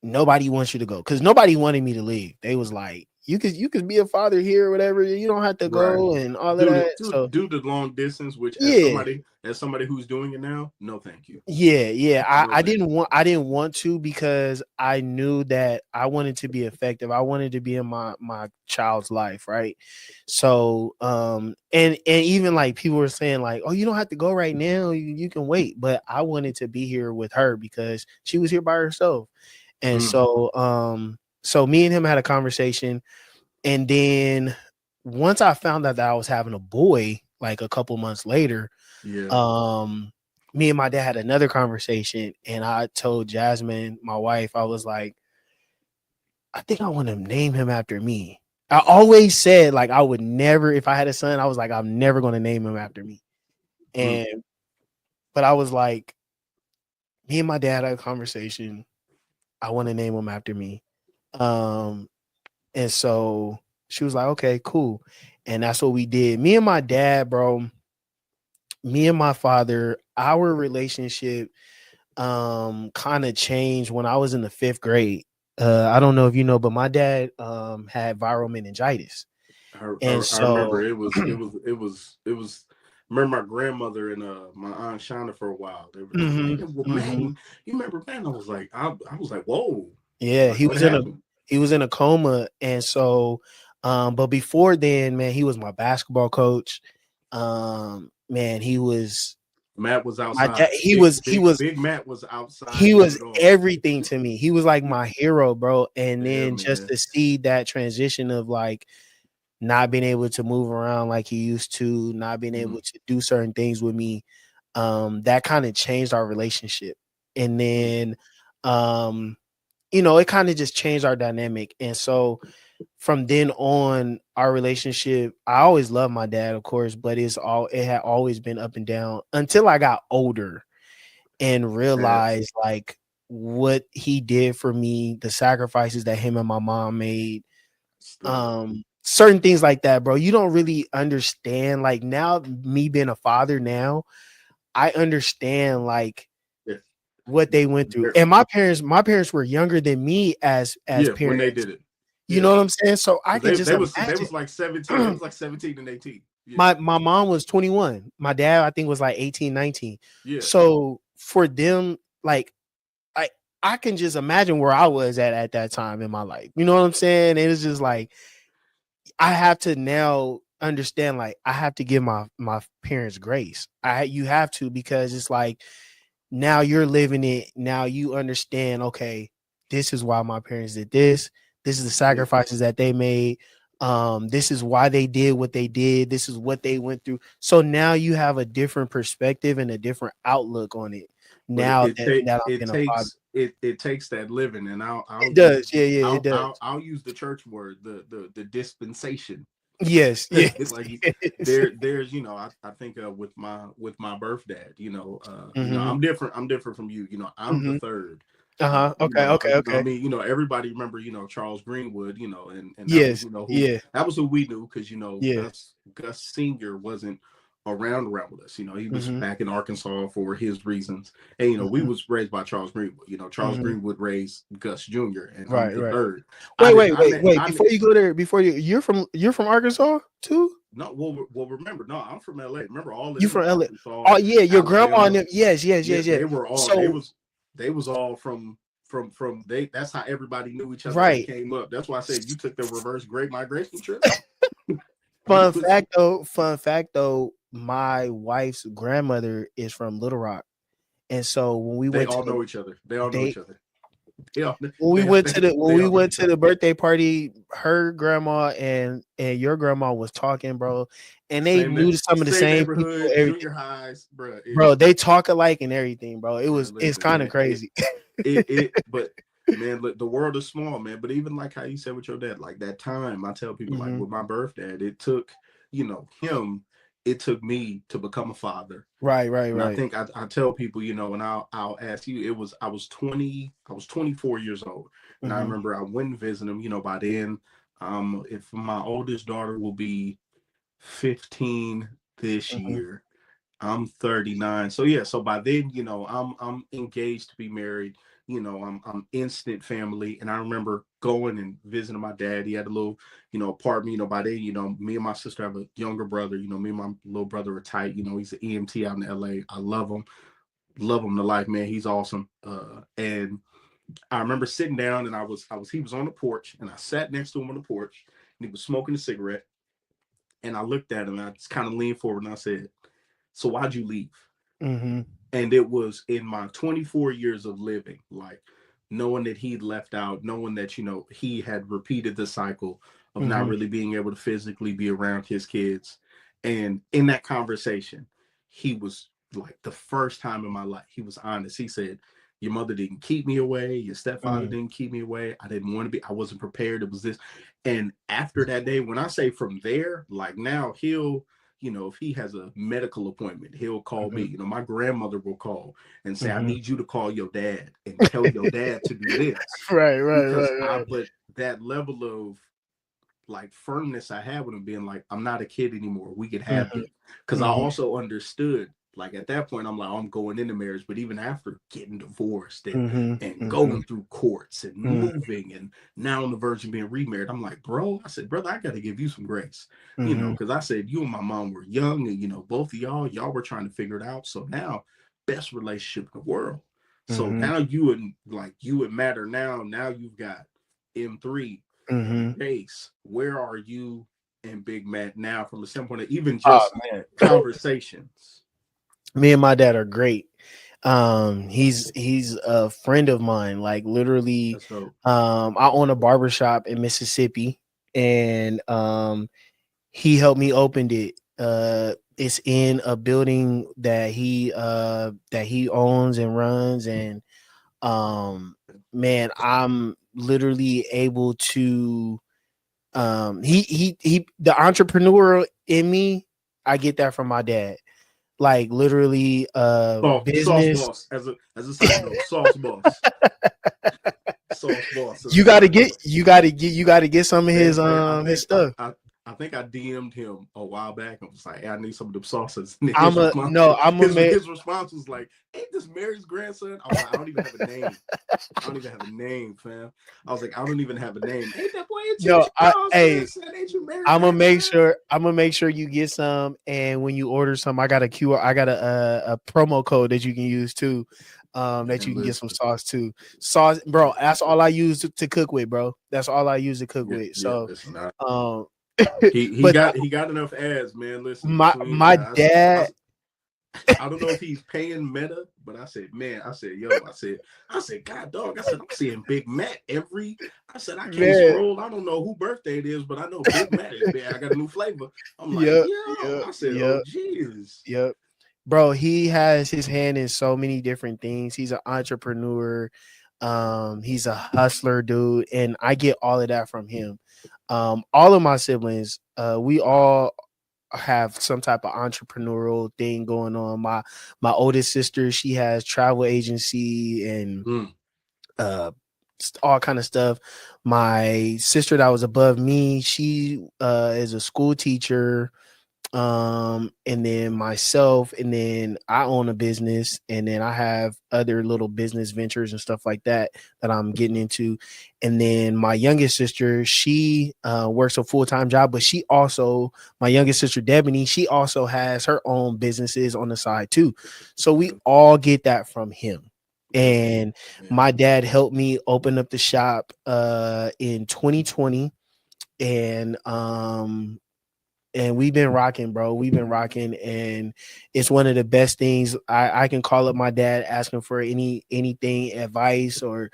nobody wants you to go. Because nobody wanted me to leave. They was like, you could be a father here or whatever. You don't have to Right. go and all of that. So Due to long distance, which yeah. as somebody who's doing it now, no thank you. Yeah, yeah. No I thank didn't want to because I knew that I wanted to be effective. I wanted to be in my child's life, right? So and even like people were saying like, "Oh, you don't have to go right now. You can wait." But I wanted to be here with her because she was here by herself. you. And Mm. so me and him had a conversation, and then once I found out that I was having a boy like a couple months later, Yeah. um me and my dad had another conversation, and I told Jasmine, my wife, I was like, I think I want to name him after me. I always said like I would never, if I had a son, I was like, I'm never going to name him after me. Mm. And but I was like, me and my dad had a conversation. I want to name him after me. Um and so she was like, okay, cool. And that's what we did. Me and my dad, bro, me and my father, our relationship kind of changed when I was in the 5th grade. I don't know if you know, but my dad had viral meningitis. And I remember so it was. Remember my grandmother and my aunt Shana for a while. They were like, mhm, man, well, mhm. man, you remember, man? I was like, whoa, Yeah, like what happened? he was in a coma. And so but before then, man, he was my basketball coach. Man, he was Matt was My dad, outside. Big Matt was outside he doing was it all. everything to me. He was like my hero, bro. And Yeah, then just man. to see that transition of like not being able to move around like he used to, not being Mm-hmm. able to do certain things with me, that kind of changed our relationship. And then, it kind of just changed our dynamic. And so from then on, our relationship, I always loved my dad, of course, but it had always been up and down until I got older and That's realized like what he did for me, the sacrifices that him and my mom made, the certain things like that, bro. You don't really understand. Like now, me being a father now, I understand like yeah. what they went through. They're- And my parents were younger than me as yeah, when they parents. did it. You Yeah. know what I'm saying? So I Because can just they imagine. was like 17. They was like 17 and 18. Yeah. My mom was 21. My dad, I think, was like 18, 19. Yeah. So for them, like I I can just imagine where I was at that time in my life. You know what I'm saying? And it's just like I have to now understand, like I have to give my parents grace. You have to, because it's like now you're living it. Now you understand, okay, this is why my parents did this. This is the Yeah. sacrifices that they made. This is why they did what they did. This is what they went through. So now you have a different perspective and a different outlook on it. But Now that I'm being a father. it takes that living, and I'll It does. Yeah, yeah, it I'll does. I'll I'll use the church word, the dispensation. Yes, yes, Like yes. there's I think with my birth dad, Mm-hmm, I'm different from you. I'm the mm-hmm. third. Uh-huh. Okay, okay, I okay. mean, everybody remember, Charles Greenwood, and that was, Yes. who Yeah. that was who we knew, because Yeah. Gus Senior wasn't around with us. He was Mhm. back in Arkansas for his reasons, and we Mhm. was raised by Charles Greenwood. Charles Mhm. Greenwood raised Gus Jr., and I'm Right, the right. third. I Wait, didn't wait, wait, wait. Before you go there, you're from Arkansas too? no, well, remember, no, I'm from LA. Remember, all of You them from was LA? Arkansas, Oh yeah, your grandma and Alabama. them. Yes, yes, Yeah, yes, yes. So they was all from they. That's how everybody knew each other that right. came up. That's why I said you took the reverse Great Migration trip. We Fun was fact though, fun fact though, my wife's grandmother is from Little Rock. And so when we They went all to the know each other. They all know they each other. They all when we they went they, to the when they we all know went each to other. the birthday party, her grandma and your grandma was talking, bro, and they knew some of the Same same people, neighborhood, everything. junior highs, bro. Bro, they talk alike and everything, bro. It's Listen, kind of man. crazy. But man, look, the world is small, man. But even like how you said with your dad, like that time, I tell people, like Hmm. with my birth dad, it took, him, it took me to become a father. Right, right, And I right. think I tell people, and I'll ask you, I was 24 years old. And I Hmm. remember I went and visited him, by then, if my oldest daughter will be 15 this Hmm. year. I'm 39. So yeah, so by then, I'm engaged to be married. I'm instant family. And I remember going and visiting my dad. He had a little, apartment. By then, me and my sister have a younger brother. Me and my little brother are tight. He's an EMT out in LA. I love him to life, man. He's awesome. And I remember sitting down, and he was on the porch, and I sat next to him on the porch, and he was smoking a cigarette. And I looked at him, and I just kind of leaned forward, and I said, "So why'd you leave?" Hmm. And it was in my 24 years of living, like knowing that he'd left out, knowing that, he had repeated the cycle of not Hmm. really being able to physically be around his kids. And in that conversation, he was like, the first time in my life, he was honest. He said, "Your mother didn't keep me away. Your stepfather Hmm. didn't keep me away. I didn't want to be, I wasn't prepared. It was this." And after that day, when I say from there, like now he'll, if he has a medical appointment, he'll call me. Hmm. My grandmother will call and say, "I Hmm. need you to call your dad and tell your dad to do this." Right, right, Because right, but that level of like firmness I had with him, being like, "I'm not a kid anymore. We could right. have this." Because I Hmm. also understood, like at that point, I'm like, I'm going into marriage, but even after getting divorced and Hmm. Hmm. going through courts and Hmm. moving and now on the verge of being remarried, I'm like, bro, I said, brother, I got to give you some grace, Hmm. because I said you and my mom were young, and both of y'all were trying to figure it out. So now, best relationship in the world. So Hmm. now you and Matter now you've got M3 Hmm. Chase, where are you and Big Matt now from the standpoint of even Oh just man. conversations? Me and my dad are great. He's a friend of mine. Like literally, That's dope. I own a barbershop in Mississippi, and he helped me open it. It's in a building that he owns and runs, and um, man, I'm literally able to he the entrepreneur in me, I get that from my dad. Like literally Sauce business. boss. As a side note, sauce boss. Sauce boss as a You got to side get note. some of Man, his stuff. I think I DM'd him a while back. I was like, hey, I need some of them sauces. And I'm a no, I'm a his response was like, ain't this Mary's grandson? I was like, I don't even have a name. I don't even have a name, fam. I was like, I don't even have a name. Ain't that boy in no, Church Charles hey, grandson? Ain't you Mary's I'm gonna make grandson? sure you get some, and when you order some, I got a QR, I got a promo code that you can use too, that you Man, can get some listen. sauce too. Sauce, bro. That's all I use to cook with, bro. That's all I use to cook Yeah, with. yeah, So, listen. um, He but got enough ads, man. Listen, between my I, dad, I don't know if he's paying Meta, but I said, man, I said, yo, I said, God, dog, I said, I'm seeing Big Matt every. I said, I can't man, scroll. I don't know who birthday it is, but I know Big Matt is big. I got a new flavor. I'm like, yep, yo, yep, I said, oh, yep, Jesus. yep. Bro, he has his hand in so many different things. He's an entrepreneur. He's a hustler, dude, and I get all of that from him. All of my siblings, we all have some type of entrepreneurial thing going on. My oldest sister, she has travel agency and Mm, uh all kind of stuff. My sister that was above me, she is a school teacher, and then myself, and then I own a business, and then I have other little business ventures and stuff like that that I'm getting into. And then my youngest sister, she works a full-time job, but she also, my youngest sister Debony, she also has her own businesses on the side too. So we all get that from him. yeah, And yeah. my dad helped me open up the shop in 2020, and we've been rocking, bro. We've been rocking, and it's one of the best things. I can call up my dad asking for anything, advice, or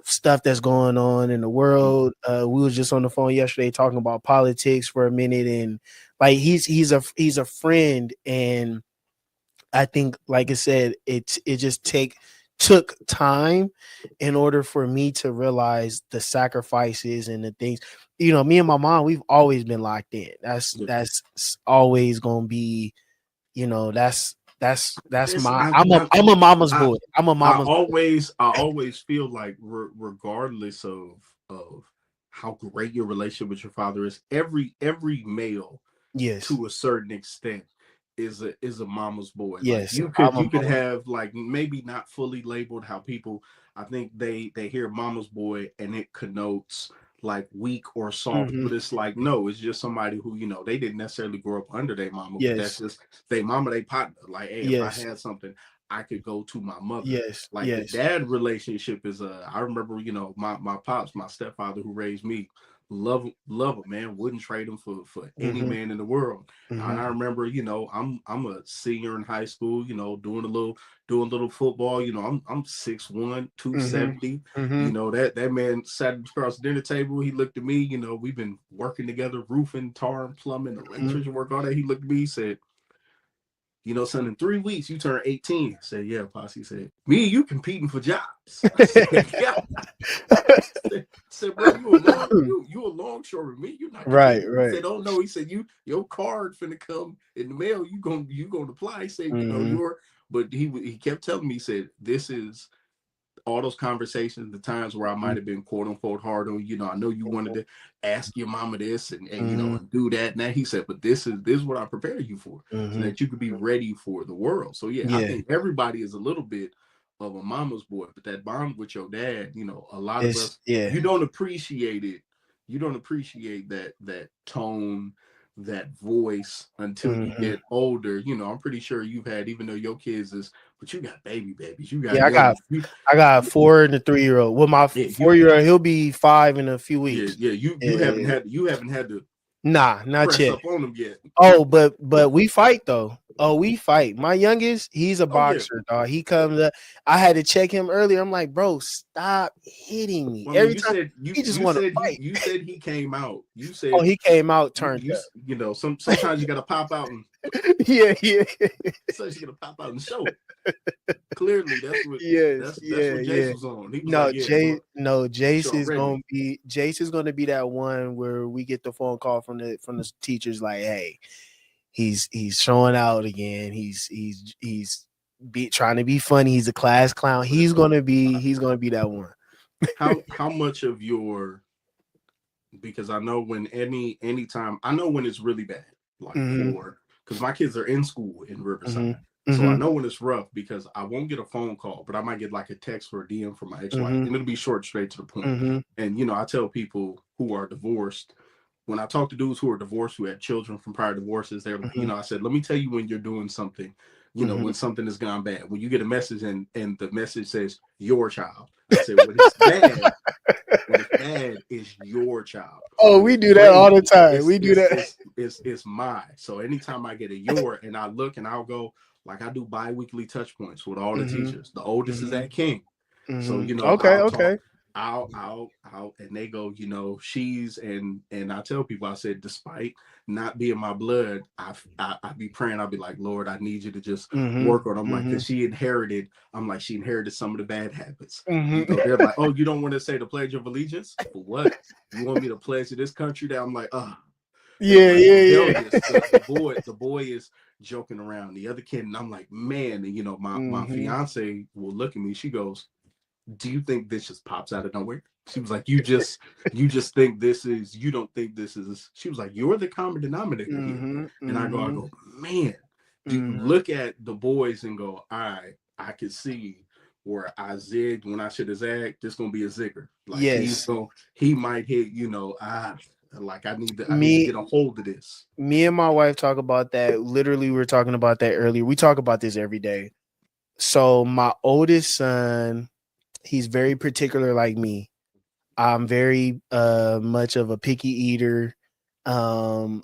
stuff that's going on in the Mm, world. We was just on the phone yesterday talking about politics for a minute, and like he's a friend, and I think, like I said, it just took time in order for me to realize the sacrifices and the things. Me and my mom, we've always been locked in. yeah. Always gonna be, that's Listen, my I'm a mama's I, boy. I'm a mama's boy. I always feel like regardless of how great your relationship with your father is, every male Yes, to a certain extent is a mama's boy. Like yes, I'm a you could mama's. have like maybe not fully labeled how people, I think they hear mama's boy and it connotes like weak or soft, Hmm. but it's like no, it's just somebody who they didn't necessarily grow up under their mama, but that's Yes, just they mama, they partner. Like hey, if I yes, had something, I could go to my mother. yes, Like the yes. dad relationship is I remember my pops, my stepfather who raised me, love him, man, wouldn't trade him for any Hmm. man in the world. And Hmm. I remember, I'm a senior in high school, doing a little football. I'm 6'1", Hmm. 270. Hmm. That man sat across the dinner table. He looked at me. We've been working together, roofing, tarring, plumbing, Hmm. electrician work, all that. He looked at me. He said, son, in 3 weeks you turn 18. I said, yeah, posse. He said, me and you competing for jobs. I said, yeah. I said, bro, you a longshore with me. You're not Right, competing. He right. said, oh no. He said, your card finna come in the mail. You gonna apply. He said, Hmm. but he kept telling me. He said, this is all those conversations, the times where I might have been quote unquote hard on I know you wanted to ask your mama this and Hmm. and do that. Now he said, but this is what I prepared you for, so Hmm. that you could be ready for the world. So yeah, I Yeah, think everybody is a little bit of a mama's boy, but that bond with your dad, a lot of it's us, yeah. you don't appreciate it. You don't appreciate that tone, that voice until you Hmm. get older. I'm pretty sure you've had, even though your kids is, but you got babies, you got Yeah, young ones. I got a 4 and a 3 year old. Well, my Yeah, 4 year old, he'll be 5 in a few weeks. you Yeah. haven't had to Nah, not press yet. up on them yet. Oh, but we fight though. Oh, we fight. My youngest, he's a Oh yeah. boxer, dog. He comes up. I had to check him earlier. I'm like, bro, stop hitting me. Well, I mean, Every you time said he just you want to said fight. you said he came out. You Oh, said he came out you turned you up. you know sometimes you got to pop out and Yeah, yeah. so you got to pop out and show it. Clearly, that's what Yes, that's yeah, what Jace yeah. was on. He was like, No, yeah, bro, Jace show is ready. gonna be that one where we get the phone call from the teachers like, hey, he's showing out again. He's trying to be funny. He's a class clown. He's gonna be that one. How much of your because I know when anytime I know when it's really bad, like Mm-hmm. for because my kids are in school in Mm-hmm. Riverside. So I Mm-hmm. know when it's rough because I won't get a phone call, but I might get like a text or a DM from my ex-wife, Mm-hmm. and it'll be short, straight to the point. Mm-hmm. And I tell people who are divorced, when I talk to dudes who are divorced, who had children from prior divorces, Mm-hmm. I said, let me tell you when you're doing something, Mm-hmm. when something has gone bad. When you get a message and the message says your child, I said, when it's bad is your child. Oh, When we it's do that all great, the time. it's We do it's that. it's it's mine. So anytime I get a your and I look and I'll go like I do bi-weekly touch points with all the Mm-hmm. teachers. The oldest is Mm-hmm. at King. So, Mm-hmm. Okay, I'll talk, okay. and they go, she's and I tell people, I said, despite not being my blood, I be praying, I'll be like, Lord, I need you to just Mm-hmm. work on. I'm like, Mm-hmm. because she inherited some of the bad habits. Mm-hmm. They're like, oh, you don't want to say the Pledge of Allegiance for what? You want me to pledge to this country? That I'm like, they Yeah, like yeah, yeah. rebellious. The boy is joking around. The other kid, and I'm like, man, and my Mm-hmm. fiance will look at me. She goes, do you think this just pops out of nowhere? She was like, you just think this is, you don't think this is, she was like, you're the common denominator here. Mm-hmm. And I Mm-hmm. go, man, do you Mm-hmm. look at the boys and go, all right, I can see where I zigged when I should have zagged. This gonna be a zigger. Like Yes. he might hit, like I need to Me get a hold of this. me and my wife talk about that. Literally, we were talking about that earlier. We talk about this every day. So my oldest son, he's very particular like me. I'm very much of a picky eater. I'm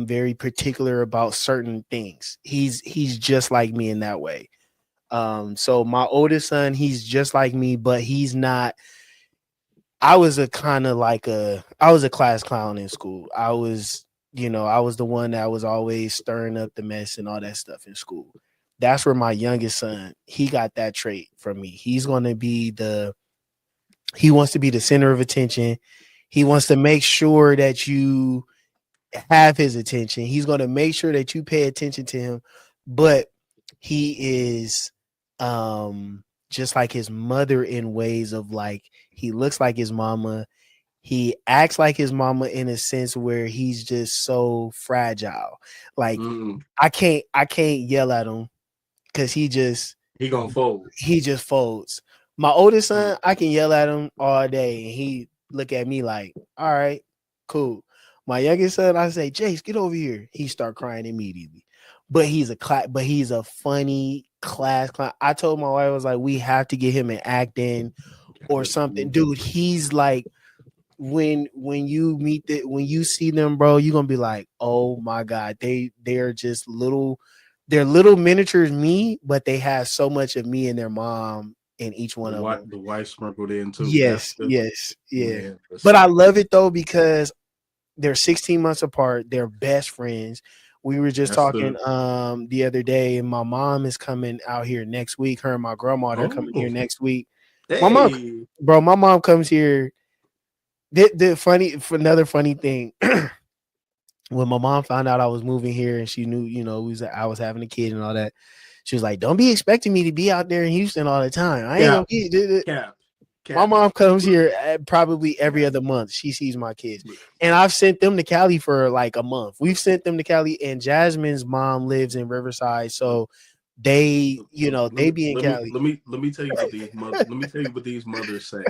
very particular about certain things. He's just like me in that way. So my oldest son, he's just like me, but he's not. I was a kind of like I was a class clown in school. I was the one that was always stirring up the mess and all that stuff in school. That's where my youngest son, he got that trait from me. He wants to be the center of attention. He wants to make sure that you have his attention. He's going to make sure that you pay attention to him, but he is just like his mother in ways of like he looks like his mama. He acts like his mama in a sense where he's just so fragile. Like Mm, I can't yell at him cuz he gonna fold. he just folds. My oldest Mm, son, I can yell at him all day and he look at me like, all right, cool. My youngest son, I say, Jace, get over here. He start crying immediately. But he's a funny class clown. I told my wife, I was like, we have to get him an acting or something. Dude, he's like when you see them, bro, you're gonna be like, oh my god, they're just they're little miniatures me, but they have so much of me and their mom in each one of them. The wife sprinkled in too. That's Yes, the yes, yeah. man. But I Listen, love it though because they're 16 months apart. They're best friends. We were just that's talking the the other day, and my mom is coming out here next week. Her and my grandma, they're coming here oh next week. My mom, hey my mom comes here. The funny for another funny thing. When my mom found out I was moving here and she knew, I was having a kid and all that, she was like, "Don't be expecting me to be out there in Houston all the time. I ain't gonna cap be." cap My cap. mom comes here probably every Cap. other month. She sees my kids, and I've sent them to Cali for like a month. We've sent them to Cali, and Jasmine's mom lives in Riverside, so they be in Cali. Let me tell you what these mothers say.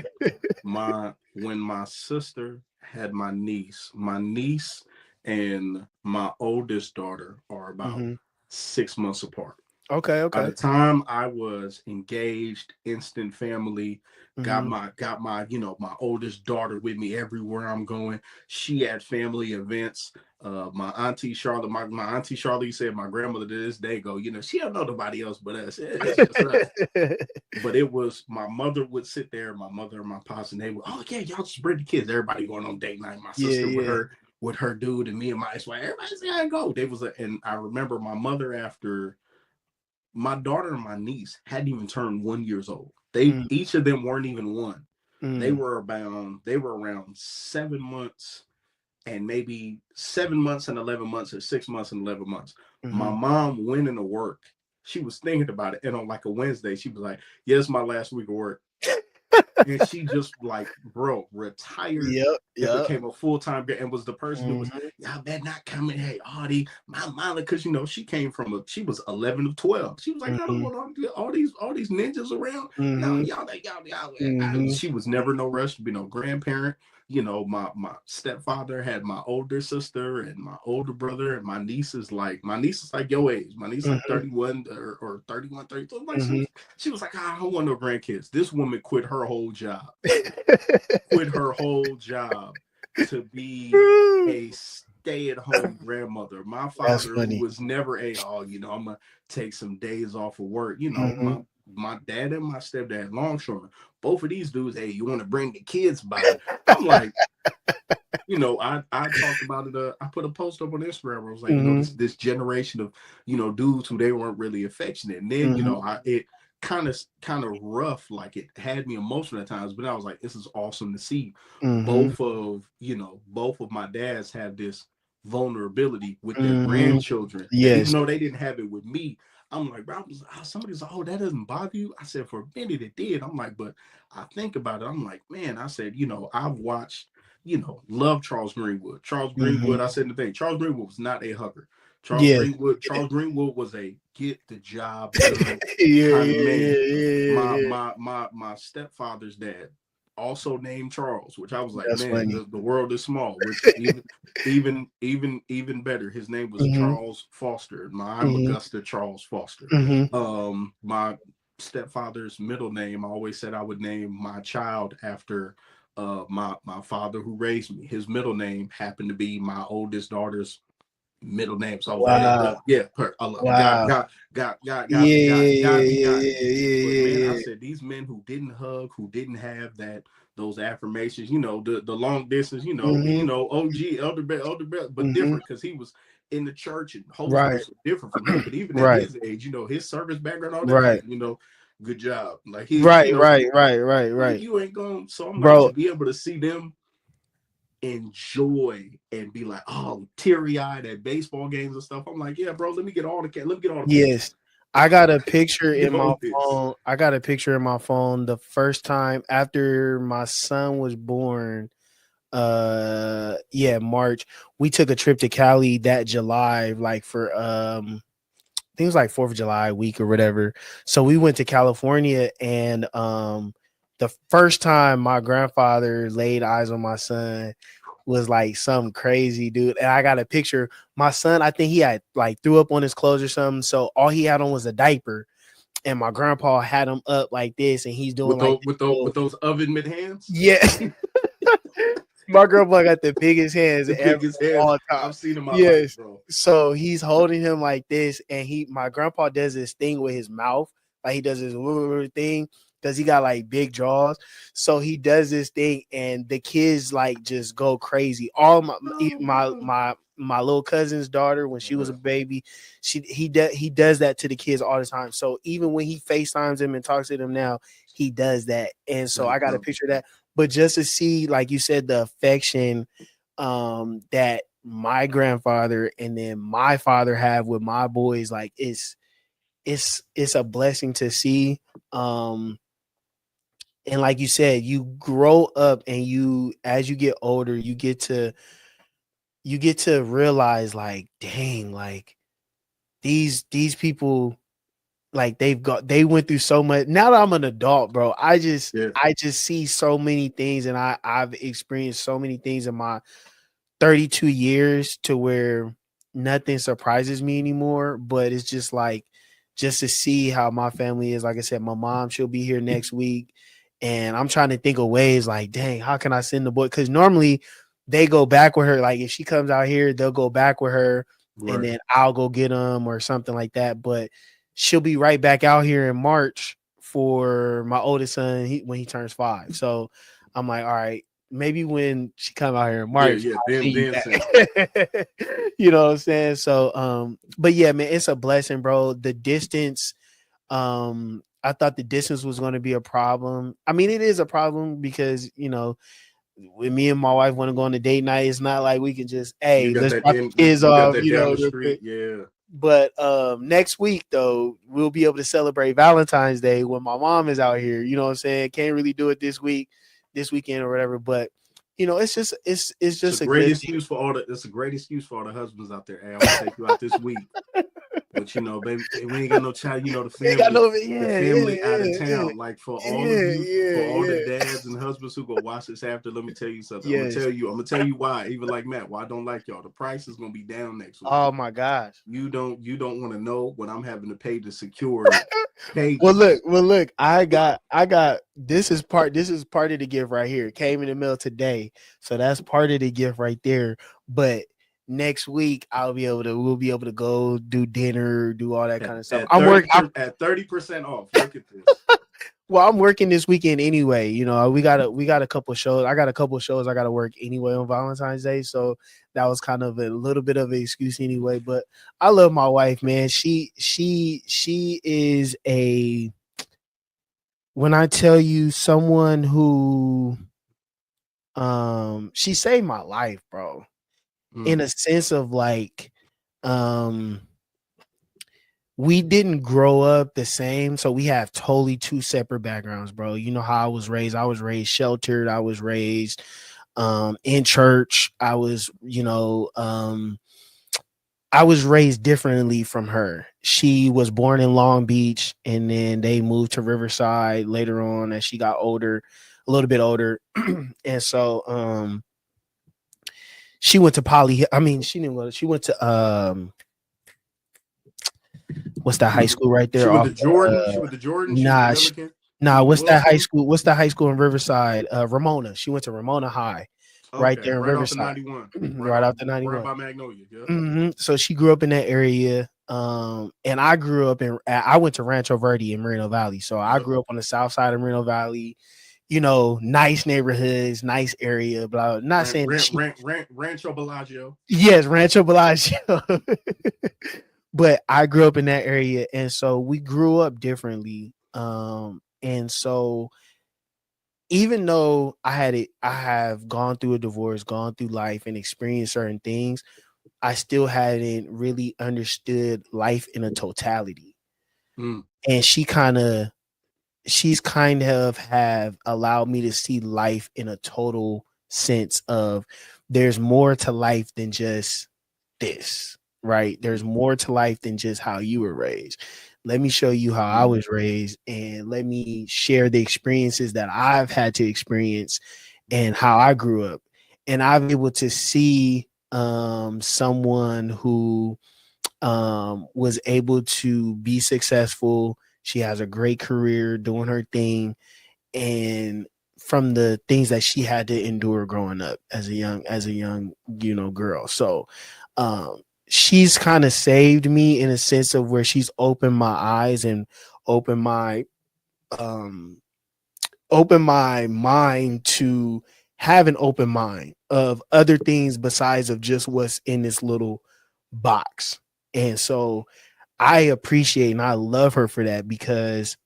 When my sister had my niece and my oldest daughter are about Hmm. 6 months apart. Okay, By the okay. time I was engaged, instant family, got Mhm. my my oldest daughter with me everywhere I'm going. She had family events. My auntie Charlotte, my auntie Charlotte said my grandmother to this day go, she don't know nobody else but us. It's just us. But it was my mother would sit there, my mother and my pops, and they would, oh yeah, y'all just bring the kids. Everybody going on date night. My Yeah, sister yeah. with her dude, and me and my ex-wife. Everybody say I go. They was and I remember my mother after my daughter and my niece hadn't even turned 1 years old. They Mm, each of them weren't even one. mm, They were around 7 months and maybe 7 months and 11 months or 6 months and 11 months. My mhm. mom went into work. She was thinking about it, and on like a Wednesday, she was like, "Yeah, it's my last week of work." And she just like, bro, retired Yep, and yep. became a full-time and was the person who was, Mhm, y'all better not come in. Hey, Audie, my mama, because she came from she was 11 of 12. She was like, I don't mhm, want all these ninjas around. No, mhm, y'all. mhm, She was never no rush to be no grandparent. My stepfather had my older sister and my older brother, and my niece is like your age. My niece is like mhm, 31 or 31, 32. Like mhm. she was like, I don't want no grandkids. This woman quit her whole job to be a stay-at-home grandmother. My That's father, who funny. was never I'm gonna take some days off of work. Mhm. My dad and my stepdad, longshoremen, both of these dudes, hey, you want to bring the kids by? I'm like, I talked about it. I put a post up on Instagram where I was like, Mhm, this generation of, dudes who they weren't really affectionate. And then, mhm, it kind of rough, like it had me emotional at times, but I was like, this is awesome to see mhm, both of my dads have this vulnerability with their mhm. grandchildren that even Yes. though they didn't have it with me, I'm like, bro, somebody's like, oh, that doesn't bother you. I said, for a minute it did. I'm like, but I think about it. I'm like, man, I said, I've watched love Charles Greenwood. Charles Mhm. Greenwood, I said the thing, Charles Greenwood was not a hugger. Yeah. Charles Greenwood was a get the job done Yeah, kind of yeah, man. yeah, yeah, My yeah. my my my stepfather's dad, also named Charles, which I was like, That's man, funny. the world is small, which even better. His name was Mhm, Charles Foster. I'm mhm, Augusta Charles Foster. mhm. My stepfather's middle name, I always said I would name my child after my father who raised me. His middle name happened to be my oldest daughter's middle name. So I was like, hey, Wow. yeah, Wow. Yeah, yeah, yeah, got me, yeah, got me. yeah, But yeah, man, I yeah, yeah. said these men who didn't hug, who didn't have those affirmations, the long distance, Mhm, OG, elder, but mhm. different because he was in the church and Holy Right. Spirit was different from him. But even at Right. his age, his service background, all that, Right. hey, good job. Like Right, right, right, right, right. you ain't going. So I'm like, to Bro, be able to see them enjoy and be like, oh, teary-eyed at baseball games and stuff. I'm like, yeah, bro, let me get all the pictures. yes. I got a picture in my Know this. phone. I got a picture in my phone the first time after my son was born. Yeah, March. We took a trip to Cali that July, like for things like 4th of July week or whatever. So we went to California, and the first time my grandfather laid eyes on my son was like something crazy, dude. And I got a picture. My son, I think he had like threw up on his clothes or something. So all he had on was a diaper. And my grandpa had him up like this, and he's doing With like those this little, with those oven mitt hands, yeah. My grandpa got the biggest hands the ever biggest of hands all time. I've seen in my life, Yes. bro. So he's holding him like this, and my grandpa does this thing with his mouth, like he does this thing because he got like big jaws. So he does this thing, and the kids like just go crazy. All Oh wow. my little cousin's daughter, when she was a baby, he does that to the kids all the time. So even when he FaceTimes them and talks to them now, he does that. And so Like, I got a picture of that. But just to see, like you said, the affection that my grandfather and then my father have with my boys, like it's a blessing to see. Um, and like you said, you grow up, and as you get older, you get to realize, like, dang, like these people, like they went through so much. Now that I'm an adult, bro, I just yeah, I just see so many things, and I've experienced so many things in my 32 years to where nothing surprises me anymore. But it's just like just to see how my family is. Like I said, my mom, she'll be here next week. And I'm trying to think of ways like, dang, how can I send the boy? Because normally they go back with her. Like if she comes out here, they'll go back with her and Right. then I'll go get them or something like that. But she'll be right back out here in March for my oldest son when he turns 5. So I'm like, all right, maybe when she come out here in Yeah, March, yeah. I'll see you Then send it. back. You know what I'm saying? So but yeah, man, it's a blessing, bro. The distance, I thought the distance was going to be a problem. I mean, it is a problem because, you know, when me and my wife want to go on a date night, it's not like we can just, You hey, got let's that drop the in. kids You got off, that you down know, the real street. quick. Yeah. But next week though, we'll be able to celebrate Valentine's Day when my mom is out here. You know what I'm saying? Can't really do it this weekend or whatever. But you know, it's It's a just a great good thing. excuse for all the. It's a great excuse for all the husbands out there. Hey, I'm gonna take you out this week. But you know, baby, we ain't got no child. You know, Ain't got no, the yeah, family out of yeah, town. Like for all of yeah, you, for yeah, all the yeah. dads and husbands who go watch this after, let me tell you something. Yes. I'm gonna tell you why. Even like Matt, why I don't like y'all. The price is gonna be down next week. Oh my gosh. You don't want to know what I'm having to pay to secure cages. Well look, I got this is part of the gift right here. It came in the mail today. So that's part of the gift right there. But next week we'll be able to go do dinner, do all that kind of stuff. At 30% off. Look at this. Well, I'm working this weekend anyway. You know, we got a couple shows. I got a couple shows I got to work anyway on Valentine's Day, so that was kind of a little bit of an excuse anyway. But I love my wife, man. She is a, when I tell you, someone who she saved my life, bro. In a sense of like um we didn't grow up the same, so we have totally two separate backgrounds, bro. You know how I was raised. I was raised sheltered. I was raised in church. I was raised differently from her. She was born in Long Beach and then they moved to Riverside later on as she got older, a little bit older. And so she went to she didn't go, she went to what's that high school right She there with off the Jordan. She with the Jordan. She with the nah Milliken. nah what's that high Wilson. school, what's that high school in Riverside? Ramona. She went to Ramona High right Okay, there in right off the Riverside. 91. Right off the Right 91. by Magnolia. Yep. So she grew up in that area. And I grew up I went to Rancho Verde in Moreno Valley. So I Yep. grew up on the south side of Moreno Valley, you know, nice neighborhoods, nice area, blah. Not saying that she, Rancho Bellagio. yes, Rancho Bellagio. But I grew up in that area. And so we grew up differently. And so even though I have gone through a divorce, gone through life and experienced certain things, I still hadn't really understood life in a totality. Mm. And she's kind of have allowed me to see life in a total sense of there's more to life than just this, right? There's more to life than just how you were raised. Let me show you how I was raised and let me share the experiences that I've had to experience and how I grew up. And I'm able to see someone who was able to be successful. She has a great career doing her thing, and from the things that she had to endure growing up as a young girl. So she's kind of saved me in a sense of where she's opened my eyes and opened my um open my mind to have an open mind of other things besides of just what's in this little box. And so I appreciate and I love her for that, because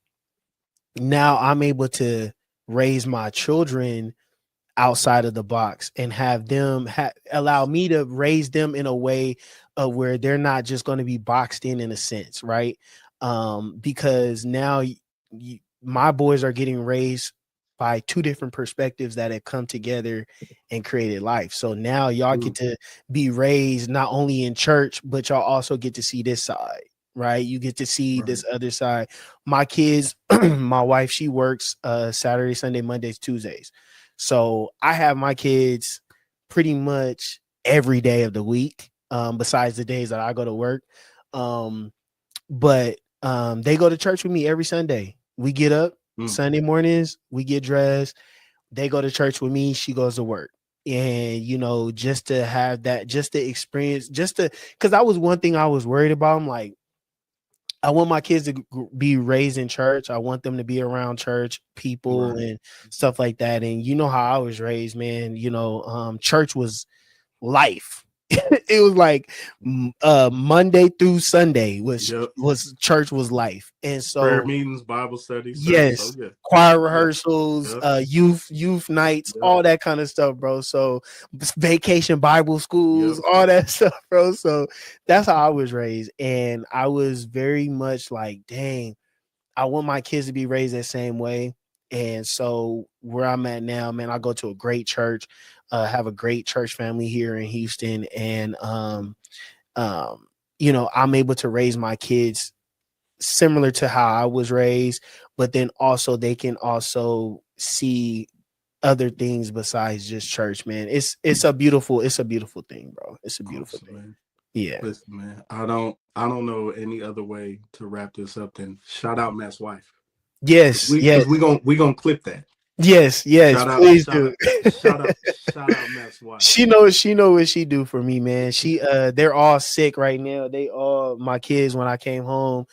now I'm able to raise my children outside of the box and have them allow me to raise them in a way of where they're not just going to be boxed in a sense, right? Because now my boys are getting raised by two different perspectives that have come together and created life. So now y'all get to be raised not only in church, but y'all also get to see this side, right? You get to see this other side. My kids, my wife, she works Saturday, Sunday, Mondays, Tuesdays. So I have my kids pretty much every day of the week, besides the days that I go to work. But They go to church with me every Sunday. We get up Sunday mornings, we get dressed. They go to church with me. She goes to work. And just to have that, just to experience, because that was one thing I was worried about. I'm like, I want my kids to be raised in church. I want them to be around church people Right. and stuff like that. And you know how I was raised, man. Church was life. It was like Monday through Sunday Yep. was church was life. And Prayer so meetings, Bible study, service. Oh yes, yeah. choir Yep. rehearsals, Yep. youth nights, Yep. all that kind of stuff, bro. So vacation Bible Yep. schools, all that stuff, bro. So that's how I was raised, and I was very much like, dang, I want my kids to be raised that same way. And so where I'm at now, man, I go to a great church, have a great church family here in Houston, and um, I'm able to raise my kids similar to how I was raised, but then also they can also see other things besides just church, man. It's a beautiful thing, bro. It's a beautiful Awesome, thing. man. Yeah. Listen, man. I don't know any other way to wrap this up than shout out Matt's wife. Yes, Because yes, we gonna clip that. yes, yes. Shout out, Please shout do. out, shout out, shout out Matt's wife. She know what she do for me, man. They're all sick right now. They all my kids when I came home,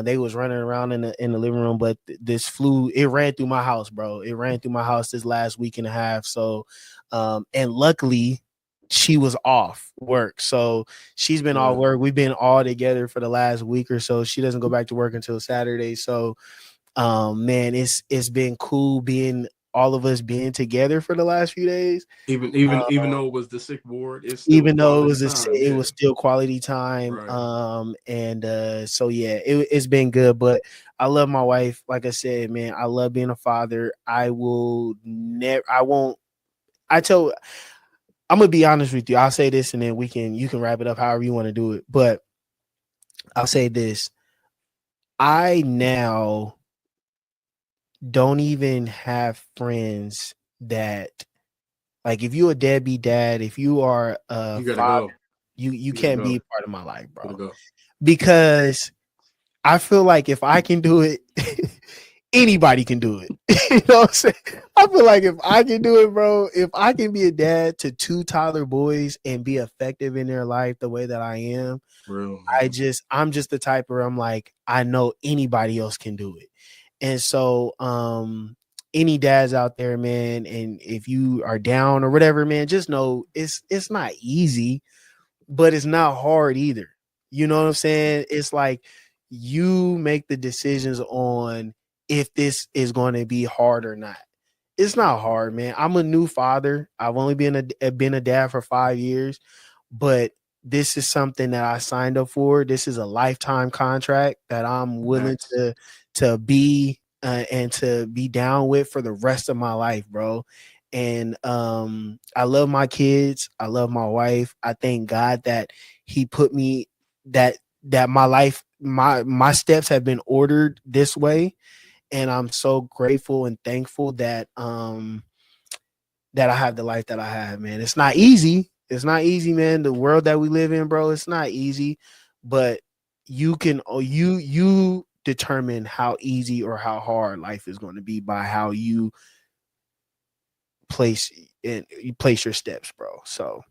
they was running around in the living room, but this flu, it ran through my house, bro. It ran through my house this last week and a half. So and luckily she was off work. So she's been all Good. work. We've been all together for the last week or so. She doesn't go back to work until Saturday. So man, it's been cool being all of us being together for the last few days. Even though it was the sick ward, it's still Even though quality time. it Yeah. was still quality time. Right. And so yeah, it's been good. But I love my wife. Like I said, man, I love being a father. I will never. I won't. I tell. I'm gonna be honest with you. I'll say this, and then you can wrap it up however you want to do it. But I'll say this. I now don't even have friends that, like, if you a deadbeat dad, if you are a You gotta father, go. you You gotta can't be go. a part of my life, You gotta bro. go. Because I feel like if I can do it, anybody can do it. You know what I'm saying? I feel like if I can do it, bro, if I can be a dad to two toddler boys and be effective in their life the way that I am, Real man. I'm just the type where I'm like, I know anybody else can do it. And so any dads out there, man, and if you are down or whatever, man, just know it's not easy, but it's not hard either. You know what I'm saying? It's like you make the decisions on if this is going to be hard or not. It's not hard, man. I'm a new father. I've only been a dad for 5 years, but this is something that I signed up for. This is a lifetime contract that I'm willing Facts. to be and to be down with for the rest of my life, bro. And I love my kids. I love my wife. I thank God that He put me that my life, my steps have been ordered this way, and I'm so grateful and thankful that I have the life that I have, man. It's not easy. It's not easy, man. The world that we live in, bro, it's not easy, but you determine how easy or how hard life is going to be by how place you place your steps, bro. So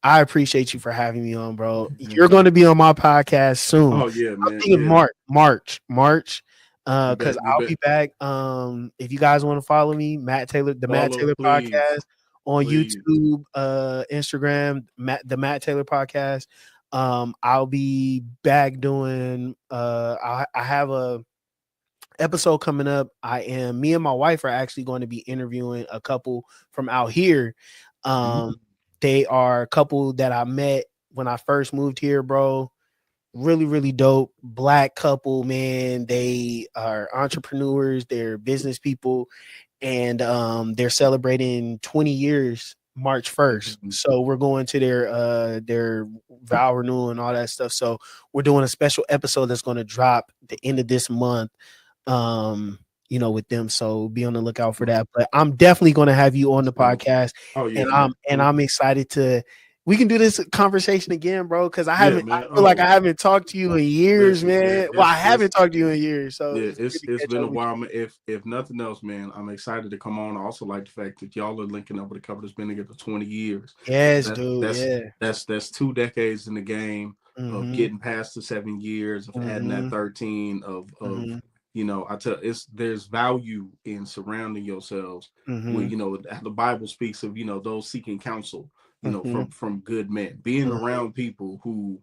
I appreciate you for having me on, bro. Yeah. You're going to be on my podcast soon. Oh yeah, I'm man. thinking Yeah. March. You Because bet. You I'll bet. be back. If you guys want to follow me, Matt Follow, Taylor please. podcast on Please. YouTube, Instagram, the Matt Taylor podcast. I'll be back doing. I have a episode coming up. Me and my wife are actually going to be interviewing a couple from out here. Um, they are a couple that I met when I first moved here, bro. Really, really dope black couple, man. They are entrepreneurs, they're business people, and they're celebrating 20 years March 1st. So we're going to their vow renewal and all that stuff. So we're doing a special episode that's going to drop the end of this month, um with them, so be on the lookout for that. But I'm definitely going to have you on the podcast, Oh and yeah, man. I'm excited to we can do this conversation again, bro. Because I man. feel like Oh, I haven't talked to you in years, listen, man. man. Well, I haven't talked to you in years, so Yeah, it's good to it's catch been a up with while, man. If nothing else, man, I'm excited to come on. I also like the fact that y'all are linking up with a couple that's been together 20 years. you. Yes, That dude. that's Yeah. that's 2 decades in the game of Mm-hmm. getting past the 7 years of adding that Mm-hmm. 13 of Mm-hmm. I tell there's value in surrounding yourselves with Mm-hmm. the Bible speaks of those seeking counsel Mm-hmm. from good men, being Mm-hmm. around people who,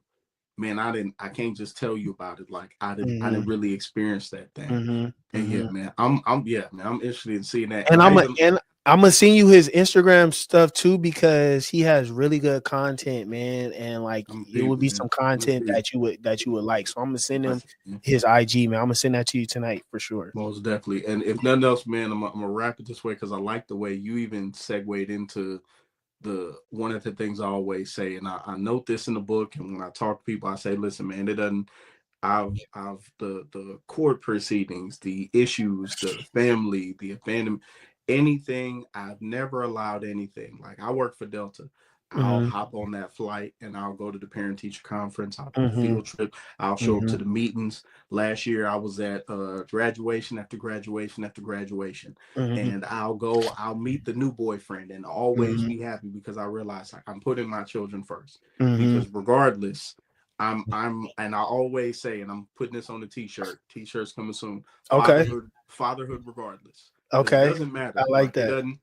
man, I can't just tell you about it. Like I Mm-hmm. didn't really experience that thing. Mm-hmm. And yeah, Mm-hmm. man, I'm interested in seeing that. And And I even I'm gonna send you his Instagram stuff too because he has really good content, man. And like I'm a it would peep, be man. some I'm a content peep. that you would like. So I'm gonna send him Yeah, his IG, man. I'm gonna send that to you tonight for sure. most definitely. And if nothing else, man, I'm gonna wrap it this way because I like the way you even segued into the one of the things I always say, and I note this in the book, and when I talk to people, I say, listen, man, it doesn't. I've the court proceedings, the issues, the family, the abandonment, anything. I've never allowed anything. Like I work for Delta. I'll Mm-hmm. hop on that flight and I'll go to the parent teacher conference. I'll do the Mm-hmm. field trip. I'll show up Mm-hmm. to the meetings. Last year I was at graduation after graduation after graduation. Mm-hmm. And I'll meet the new boyfriend and always Mm-hmm. be happy because I realize like I'm putting my children first. Mm-hmm. Because regardless, and I always say, and I'm putting this on the t-shirt. T-shirt's coming soon. Okay. Fatherhood regardless. Because it Okay. doesn't I matter. like Like it that. doesn't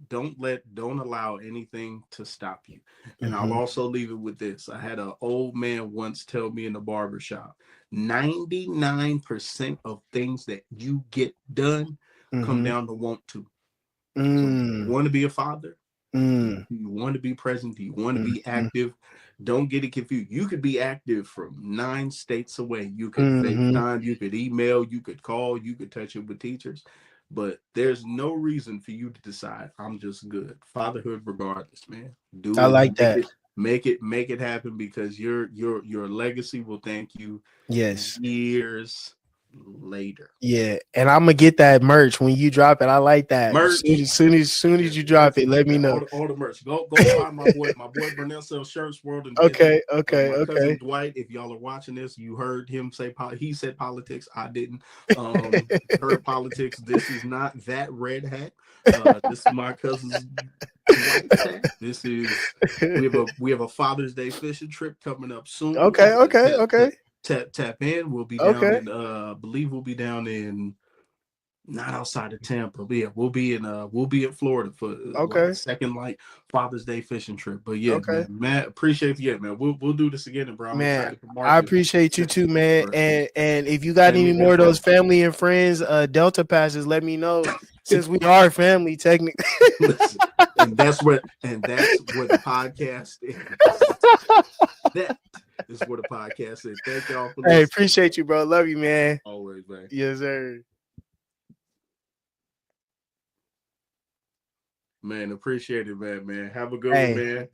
don't allow anything to stop you. And I'll Mm-hmm. also leave it with this. I had an old man once tell me in the barber shop, 99% of things that you get done come Mm-hmm. down to want to. So do you Mm. want to be a father? Mm. Do you want to be present? Do you want to be Mm-hmm. active? Don't get it confused. You could be active from 9 states away. You could Mm-hmm. FaceTime, you could email, you could call, you could touch it with teachers. But there's no reason for you to decide I'm just good. Fatherhood regardless, man. I Do it. like that. Make it happen because your legacy will thank you Yes. years later. Yeah, and I'm gonna get that merch when you drop it. I like that. Merch. Soon Yeah, as you drop it, definitely, let me man. know. All the merch. Go find my boy Burnell sells shirts world and business. Okay, okay, My cousin okay. Dwight, if y'all are watching this, you heard him say he said politics. I didn't. Heard politics. This is not that red hat. This is my cousin's Dwight's hat. This is we have a Father's Day fishing trip coming up soon. Okay, okay, okay, Tap in. We'll be down okay, in I believe we'll be down in not outside of Tampa, but yeah, we'll be in Florida for like okay, the second like Father's Day fishing trip. But yeah, okay. man, Matt, appreciate you, yeah, man. We'll do this again, bro. I'm Man, excited for I Marcus. appreciate you too, man. For And if you got any family and more of those friends. family and friends Delta passes, let me know. Since we are family, technically. Listen, that's where the podcast is. That is where the podcast is. Thank y'all for Hey, listening. appreciate you, bro. Love you, man. Always, man. Yes, sir. Man, appreciate it, man. Have a good one, Hey. man.